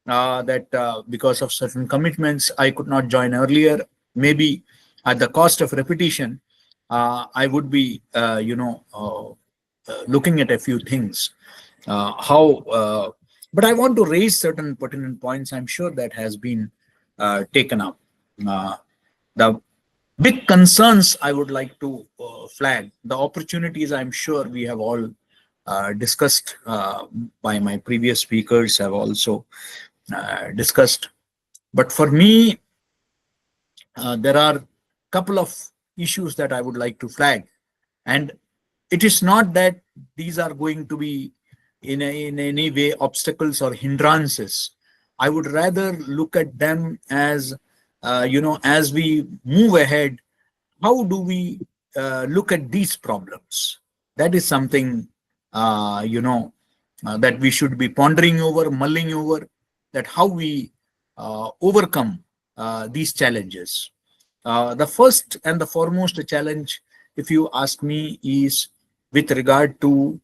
that because of certain commitments I could not join earlier. Maybe at the cost of repetition, I would be looking at a few things, but I want to raise certain pertinent points. I'm sure that has been taken up. The big concerns I would like to flag, the opportunities I'm sure we have all discussed by my previous speakers have also discussed. But for me, there are a couple of issues that I would like to flag. And it is not that these are going to be in any way obstacles or hindrances. I would rather look at them as, as we move ahead, how do we look at these problems? That is something that we should be pondering over, mulling over, that how we overcome these challenges. The first and the foremost challenge, if you ask me, is with regard to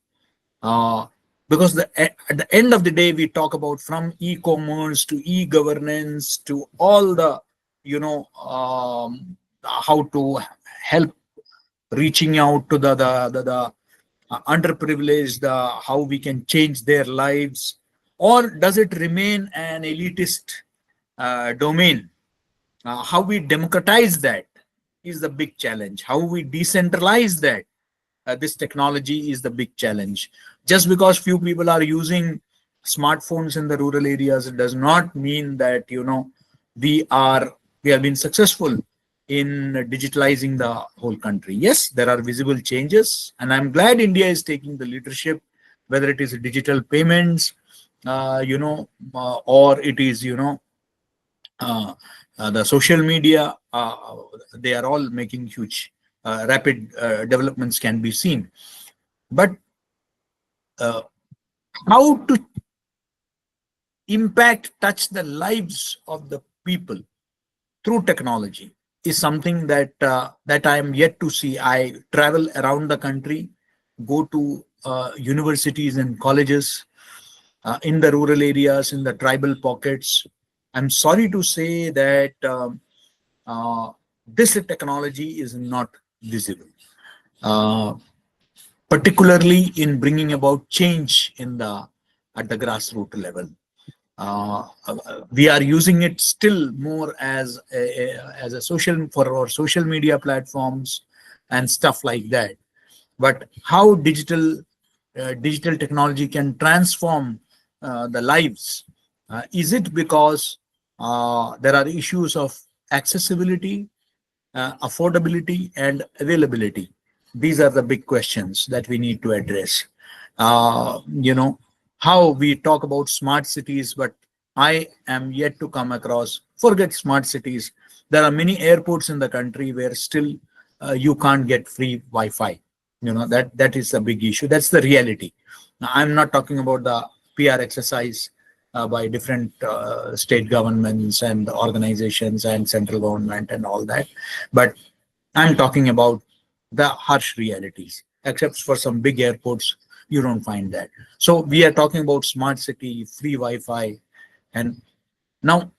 because at the end of the day, we talk about from e-commerce to e-governance to all the, how to help reaching out to the underprivileged, how we can change their lives, or does it remain an elitist domain? How we democratize that is the big challenge. How we decentralize that, this technology is the big challenge. Just because few people are using smartphones in the rural areas, it does not mean that we have been successful in digitalizing the whole country. Yes, there are visible changes, and I'm glad India is taking the leadership, whether it is digital payments, or it is the social media. They are all making huge, rapid developments can be seen. But how to touch the lives of the people through technology is something that I am yet to see. I travel around the country, go to universities and colleges in the rural areas, in the tribal pockets. I'm sorry to say that this technology is not visible, particularly in bringing about change at the grassroots level. We are using it still more as a social, for our social media platforms and stuff like that. But how digital technology can transform the lives? Is it because there are issues of accessibility, affordability, and availability? These are the big questions that we need to address. How we talk about smart cities, but I am yet to come across, forget smart cities. There are many airports in the country where still you can't get free Wi-Fi. That is a big issue. That's the reality. Now, I'm not talking about the PR exercise by different state governments and organizations and central government and all that, but I'm talking about the harsh realities. Except for some big airports, you don't find that. So we are talking about smart city, free Wi-Fi, and now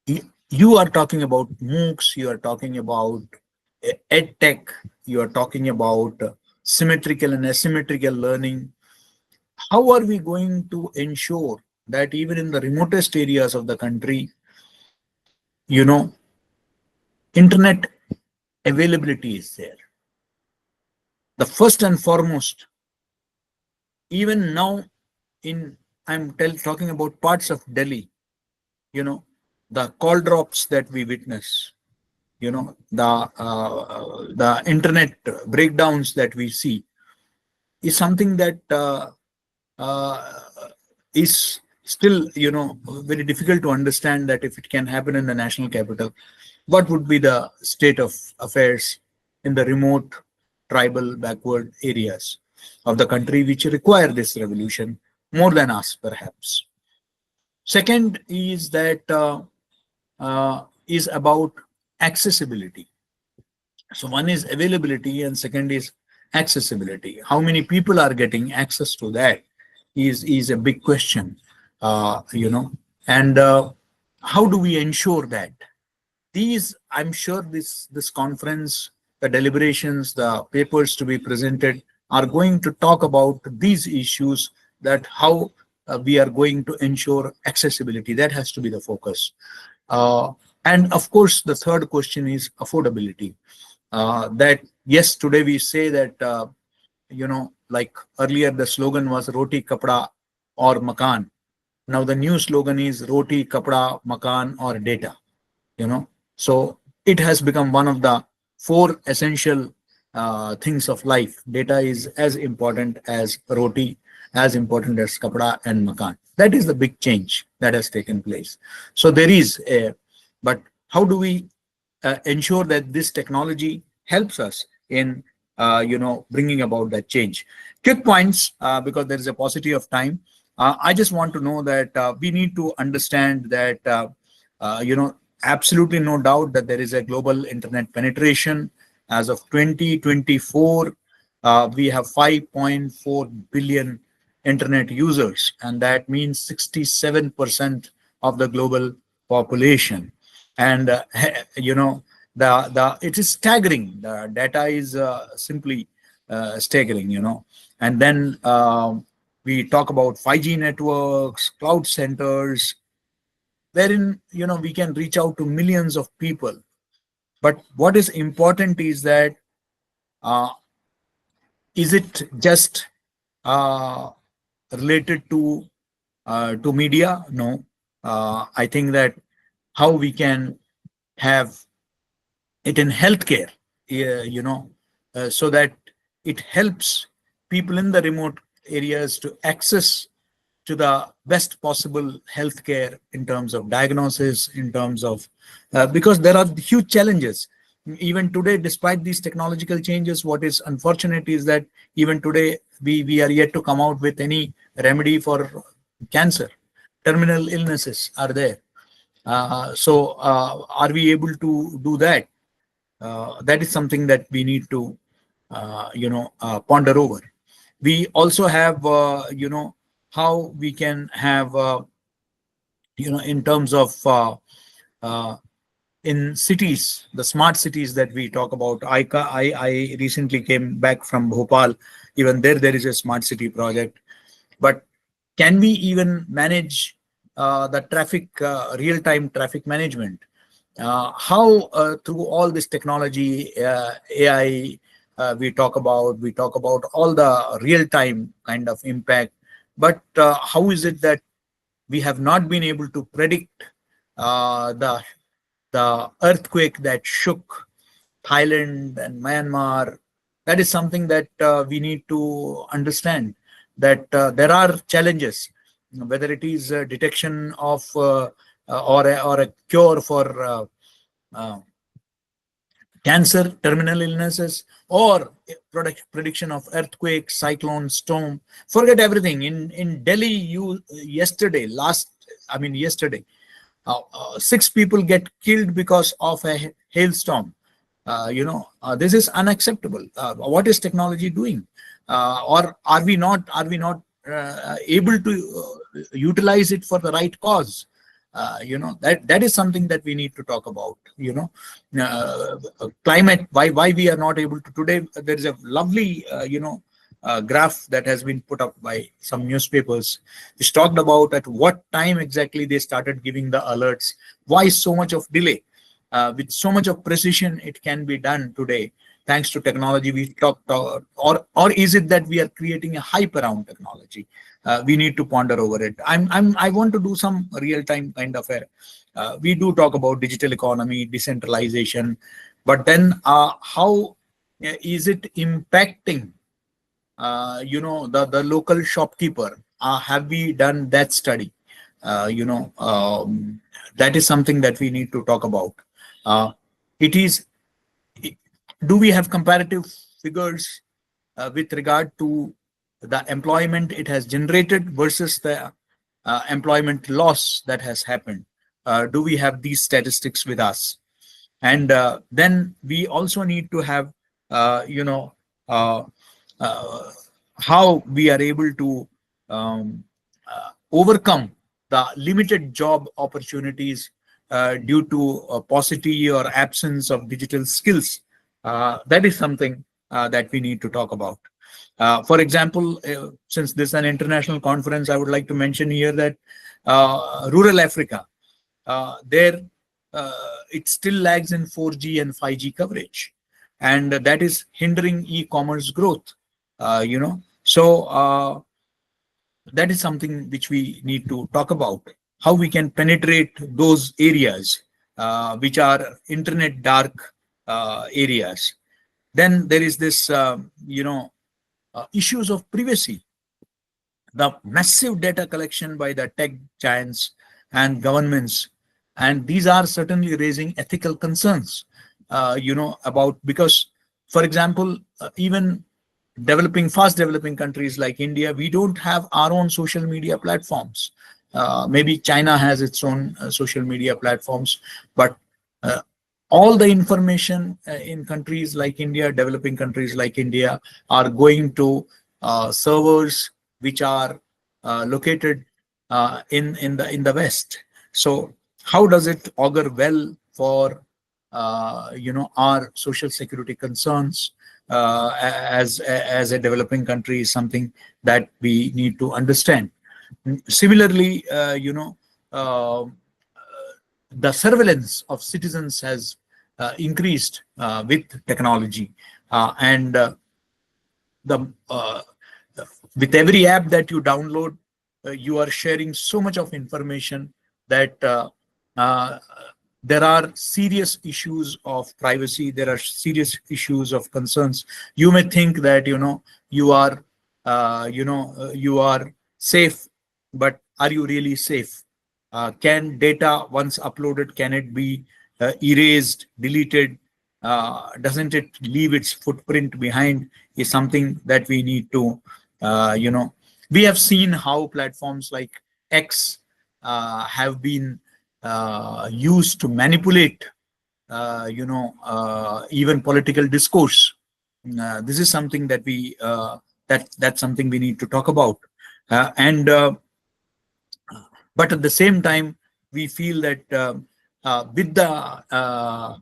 you are talking about MOOCs, you are talking about ed tech, you are talking about symmetrical and asymmetrical learning. How are we going to ensure that even in the remotest areas of the country, internet availability is there? The first and foremost, even now I'm talking about parts of Delhi, the call drops that we witness, the internet breakdowns that we see is something that is still, very difficult to understand, that if it can happen in the national capital, what would be the state of affairs in the remote, tribal, backward areas of the country, which require this revolution more than us, perhaps. Second is that is about accessibility. So one is availability and second is accessibility. How many people are getting access to that is a big question, and how do we ensure that? I'm sure this conference, the deliberations, the papers to be presented are going to talk about these issues, that how we are going to ensure accessibility. That has to be the focus. And of course, the third question is affordability. That yes, today we say that, like earlier the slogan was Roti, Kapda or Makan. Now the new slogan is Roti, Kapda, Makan or Data. So it has become one of the four essential things of life. Data is as important as roti, as important as kapda and makan. That is the big change that has taken place. So there is but how do we ensure that this technology helps us in bringing about that change. Quick points, because there is a paucity of time. I just want to know that we need to understand that, absolutely no doubt that there is a global internet penetration. As of 2024, we have 5.4 billion internet users, and that means 67% of the global population. And the it is staggering. The data is simply staggering. And then we talk about 5G networks, cloud centers, wherein we can reach out to millions of people. But what is important is that, uh, is it just uh, related to media? No. I think that how we can have it in healthcare, so that it helps people in the remote areas to access to the best possible healthcare in terms of diagnosis, in terms of, because there are huge challenges. Even today, despite these technological changes, what is unfortunate is that even today we are yet to come out with any remedy for cancer. Terminal illnesses are there. Are we able to do that? That is something that we need to ponder over. We also have how we can have in terms of uh, in cities, the smart cities that we talk about. I recently came back from Bhopal. Even there is a smart city project. But can we even manage the traffic, real-time traffic management? How through all this technology, AI, we talk about all the real-time kind of impact. But how is it that we have not been able to predict the earthquake that shook Thailand and Myanmar? That is something that we need to understand, that there are challenges, whether it is detection of or a cure for uh, cancer, terminal illnesses, or prediction of earthquake, cyclone, storm. Forget everything. In Delhi, yesterday, 6 people get killed because of a hailstorm. This is unacceptable. What is technology doing? Or are we not able to utilize it for the right cause? That is something that we need to talk about. Climate, why we are not able to today. There is a lovely graph that has been put up by some newspapers, which talked about at what time exactly they started giving the alerts. Why so much of delay? With so much of precision, it can be done today thanks to technology. We talked, or is it that we are creating a hype around technology? We need to ponder over it. I want to do some real-time kind of a. We do talk about digital economy, decentralization, but then how is it impacting? The local shopkeeper. Have we done that study? That is something that we need to talk about. It is. Do we have comparative figures with regard to the employment it has generated versus the employment loss that has happened? Do we have these statistics with us? And then we also need to have, uh, uh, how we are able to overcome the limited job opportunities due to paucity or absence of digital skills. That is something that we need to talk about. For example, since this is an international conference, I would like to mention here that rural Africa, there it still lags in 4G and 5G coverage, and that is hindering e-commerce growth. That is something which we need to talk about. How we can penetrate those areas which are internet dark areas. Then there is this, issues of privacy, the massive data collection by the tech giants and governments, and these are certainly raising ethical concerns. About, because For example, even fast developing countries like India, we don't have our own social media platforms. Maybe China has its own social media platforms, but uh, all the information in countries like India, developing countries like India, are going to servers which are located in the West. So how does it augur well for our social security concerns as a developing country is something that we need to understand. Similarly, uh, the surveillance of citizens has increased with technology, and the with every app that you download, you are sharing so much of information that uh, there are serious issues of privacy. There are serious issues of concerns. You may think that you are safe, but are you really safe? Can data once uploaded, can it be erased, deleted? Doesn't it leave its footprint behind? Is something that we need to we have seen how platforms like X have been used to manipulate even political discourse. This is something that that's something we need to talk about. And But at the same time, we feel that with the uh,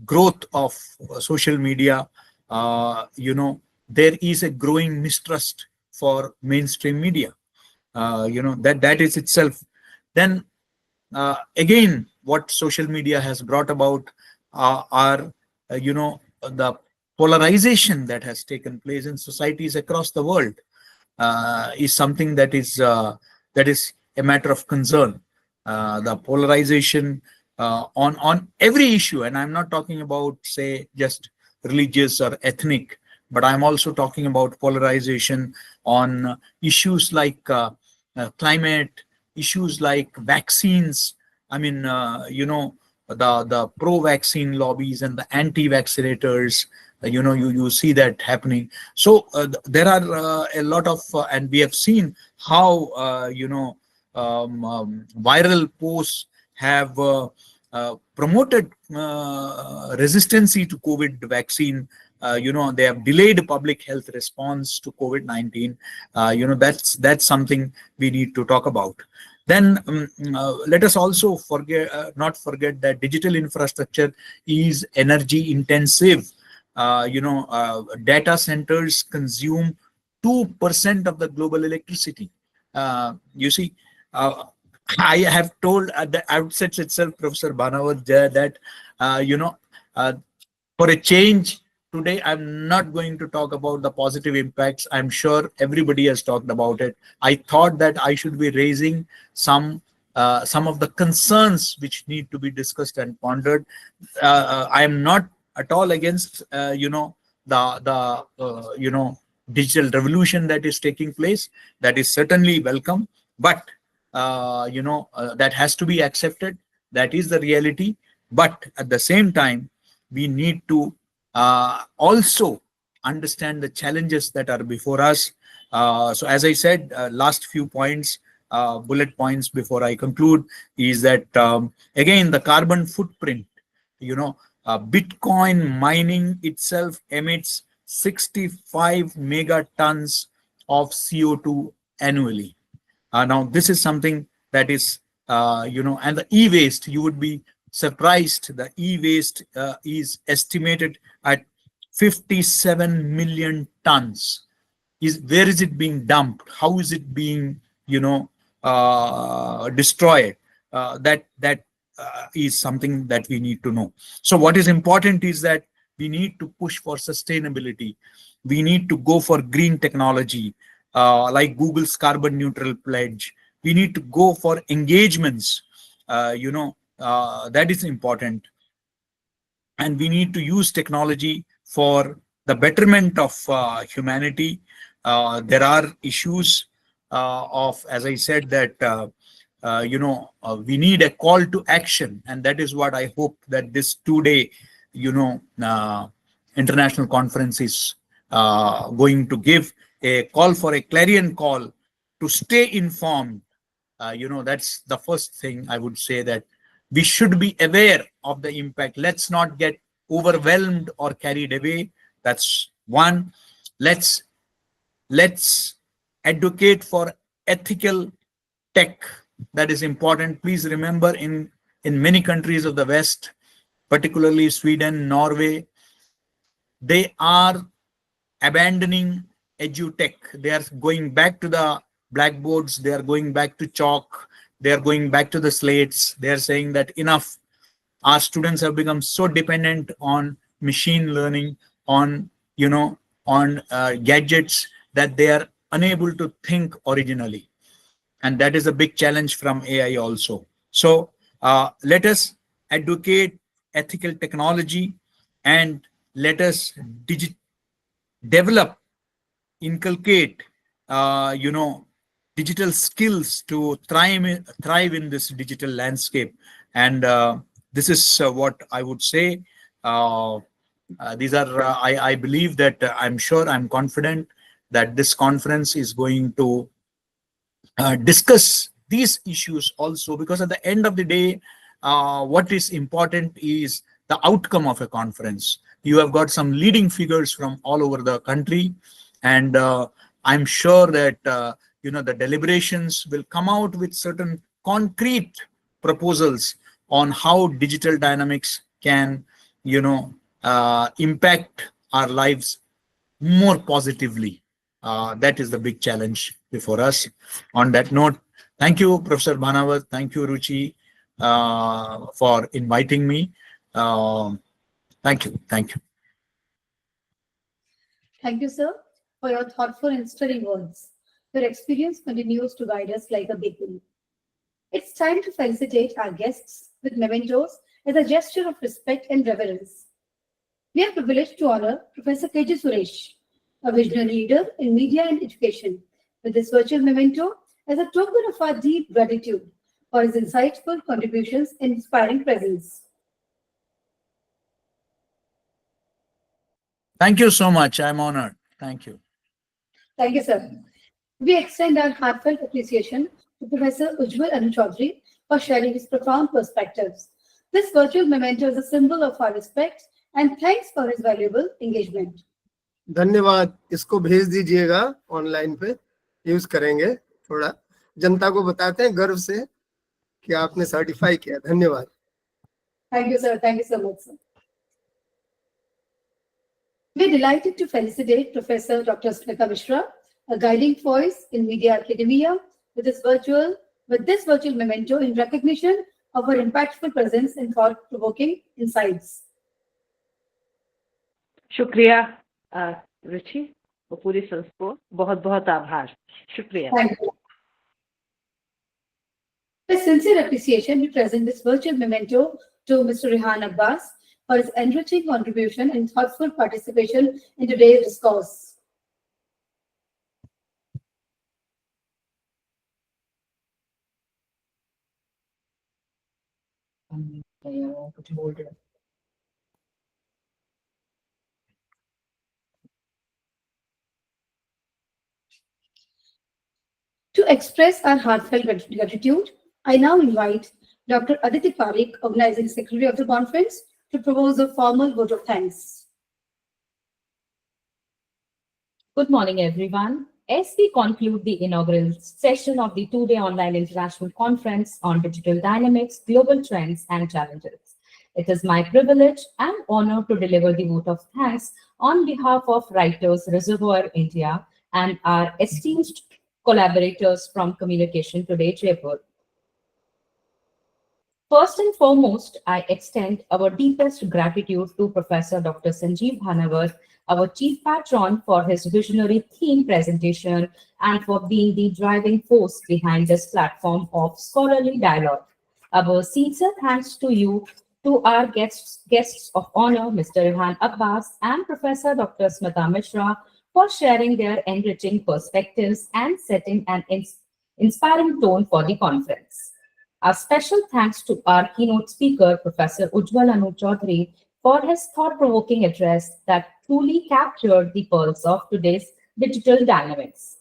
growth of social media, there is a growing mistrust for mainstream media. That is itself. Then again, what social media has brought about are the polarization that has taken place in societies across the world is something that is a matter of concern. The polarization on every issue, and I'm not talking about, say, just religious or ethnic, but I'm also talking about polarization on issues like climate, issues like vaccines. I mean, the pro-vaccine lobbies and the anti-vaccinators. You see that happening. So there are a lot of, and we have seen how viral posts have promoted resistancy to COVID vaccine. They have delayed public health response to COVID-19. That's something we need to talk about. Then let us also not forget that digital infrastructure is energy intensive. Data centers consume 2% of the global electricity. You see, I have told at the outset itself, Professor Bhanawat, that uh, for a change, today I'm not going to talk about the positive impacts. I'm sure everybody has talked about it. I thought that I should be raising some of the concerns which need to be discussed and pondered. I am not at all against digital revolution that is taking place. That is certainly welcome, but that has to be accepted. That is the reality. But at the same time, we need to also understand the challenges that are before us. So as I said, last few points, bullet points before I conclude, is that again, the carbon footprint. Bitcoin mining itself emits 65 megatons of CO2 annually. Now, this is something that is, and the e-waste, you would be surprised. The e-waste is estimated at 57 million tons. Where is it being dumped? How is it being, destroyed? That is something that we need to know. So what is important is that we need to push for sustainability. We need to go for green technology, like Google's carbon neutral pledge. We need to go for engagements. That is important. And we need to use technology for the betterment of humanity. There are issues of, as I said, that we need a call to action, and that is what I hope that this 2-day international conference is going to give a call for a clarion call to stay informed. That's the first thing I would say, that we should be aware of the impact. Let's not get overwhelmed or carried away. That's one. Let's advocate for ethical tech. That is important. Please remember, in many countries of the West, particularly Sweden, Norway, they are abandoning edutech. They are going back to the blackboards. They are going back to chalk. They are going back to the slates. They are saying that enough. Our students have become so dependent on machine learning, on gadgets, that they are unable to think originally, and that is a big challenge from AI also. So let us advocate ethical technology, and let us develop, inculcate, digital skills to thrive in this digital landscape. And this is what I would say. These are, I believe that I'm confident that this conference is going to discuss these issues also, because at the end of the day, what is important is the outcome of a conference. You have got some leading figures from all over the country, and I'm sure that the deliberations will come out with certain concrete proposals on how digital dynamics can impact our lives more positively. That is the big challenge before us. On that note, thank you, Professor Bhanawat. Thank you, Ruchi, for inviting me. Thank you. Thank you. Thank you, sir, for your thoughtful and stirring words. Your experience continues to guide us like a beacon. It's time to felicitate our guests with mementos as a gesture of respect and reverence. We are privileged to honor Professor K.J. Suresh, a visionary leader in media and education, with this virtual memento as a token of our deep gratitude for his insightful contributions and inspiring presence. Thank you so much. I'm honored. Thank you. Thank you, sir. We extend our heartfelt appreciation to Professor Ujjwal Anuchaudhary for sharing his profound perspectives. This virtual memento is a symbol of our respect and thanks for his valuable engagement. धन्यवाद. इसको भेज दीजिएगा online पे, use करेंगे. थोड़ा जनता को बताते हैं गर्व से कि आपने सर्टिफाई किया. धन्यवाद. Thank you, sir. Thank you so much, sir. We're delighted to felicitate Professor Dr. Smita Mishra, a guiding voice in media academia, with this virtual memento in recognition of her impactful presence and thought-provoking insights. शुक्रिया रुचि, वो पूरी संस्था को बहुत बहुत आभार. शुक्रिया. Thank you. With sincere appreciation, we present this virtual memento to Mr. Rehan Abbas for his enriching contribution and thoughtful participation in today's discourse. To express our heartfelt gratitude, I now invite Dr. Aditi Parikh, Organizing Secretary of the conference, to propose a formal vote of thanks. Good morning, everyone. As we conclude the inaugural session of the two-day online international conference on digital dynamics, global trends, and challenges, it is my privilege and honor to deliver the vote of thanks on behalf of Writers Reservoir India and our esteemed collaborators from Communication Today, Jaipur. First and foremost, I extend our deepest gratitude to Professor Dr. Sanjeev Bhanawat, our chief patron, for his visionary theme presentation and for being the driving force behind this platform of scholarly dialogue. Our sincere thanks to you, to our guests of honor, Mr. Rehan Abbas and Professor Dr. Smita Mishra, for sharing their enriching perspectives and setting an inspiring tone for the conference. A special thanks to our keynote speaker, Professor Ujjwal Anuchaudhary, for his thought-provoking address that truly captured the pulse of today's digital dynamics.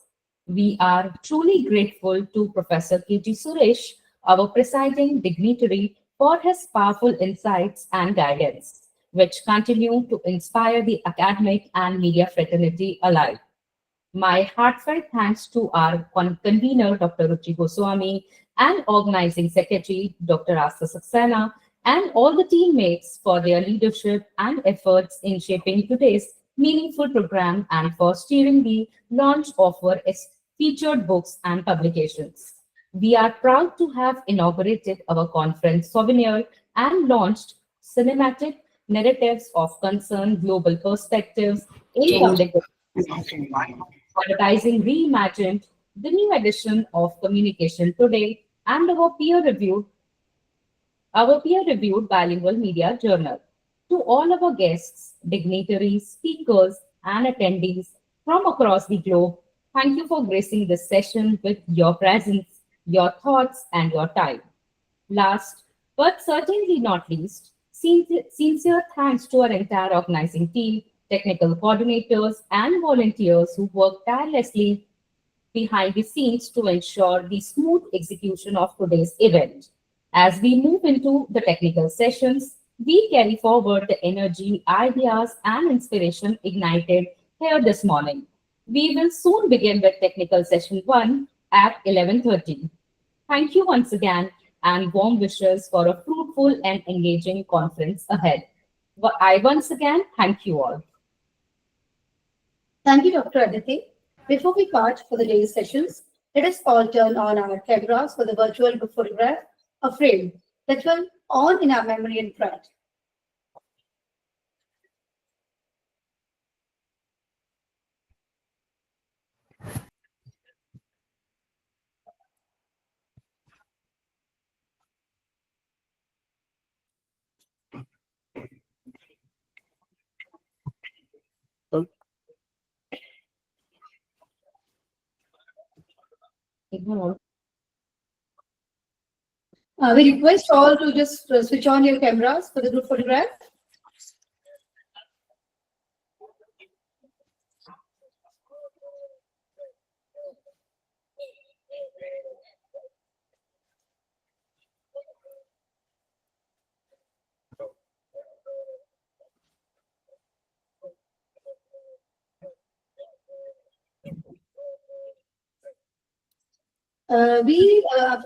We are truly grateful to Professor K.G. Suresh, our presiding dignitary, for his powerful insights and guidance, which continue to inspire the academic and media fraternity alike. My heartfelt thanks to our convener, Dr. Ruchi Goswami, and organizing secretary, Dr. Asta Saxena, and all the teammates for their leadership and efforts in shaping today's meaningful program and for steering the launch of our featured books and publications. We are proud to have inaugurated our conference souvenir and launched cinematic narratives of concern global perspectives in public advertising reimagined, the new edition of Communication Today, and our peer-reviewed bilingual media journal. To all our guests, dignitaries, speakers, and attendees from across the globe, thank you for gracing this session with your presence, your thoughts, and your time. Last, but certainly not least, sincere thanks to our entire organizing team, technical coordinators, and volunteers who work tirelessly behind the scenes to ensure the smooth execution of today's event. As we move into the technical sessions, we carry forward the energy, ideas, and inspiration ignited here this morning. We will soon begin with technical session 1 at 11:30. Thank you once again and warm wishes for a fruitful and engaging conference ahead. I once again thank you all. Thank you, Dr. Aditi. Before we part for the day's sessions, let us all turn on our cameras for the virtual group photograph, a frame that will on in our memory and pride. We request all to just switch on your cameras for the group photograph.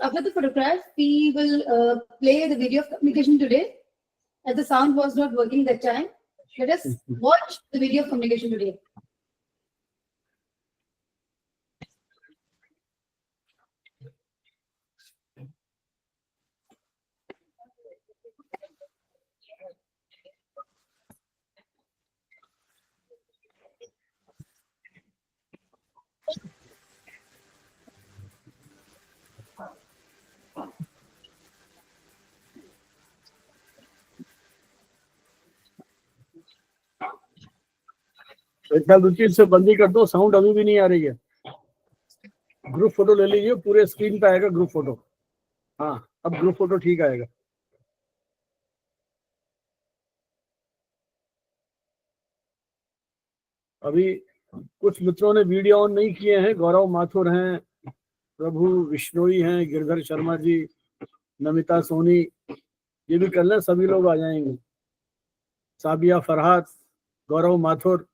After the photograph, we will play the video of communication today, as the sound was not working that time. Let us watch the video of communication today. ख्याल रुचि से बंदी कर दो, sound अभी भी नहीं आ रही है। ग्रुप फोटो ले लीजिए, पूरे स्क्रीन पे आएगा ग्रुप फोटो। हाँ, अब ग्रुप फोटो ठीक आएगा। अभी कुछ मित्रों ने वीडियो ऑन नहीं किए हैं। गौरव माथुर हैं, प्रभु विश्नोई हैं, गिरधर शर्मा जी, नमिता सोनी, ये भी कर लें, सभी लोग आ जाएंगे। साबिया फरहाद, गौरव माथुर।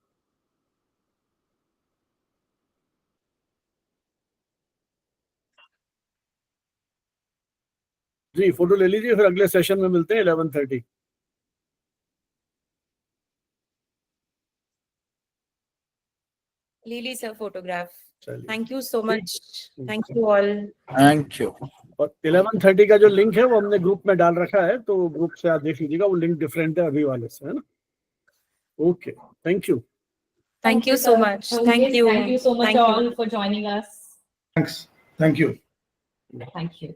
जी फोटो ले लीजिए, फिर अगले सेशन में मिलते हैं 11:30। Lily sir photograph. Thank you so much. Thank you all. Thank you. और 11:30 का जो लिंक है वो हमने ग्रुप में डाल रखा है, तो ग्रुप से आप देख लीजिएगा, वो लिंक डिफरेंट है अभी वाले से, है ना। Okay, thank you. Thank you so much. Thank you. Thank you so much all for joining us. Thanks. Thank you. Thank you.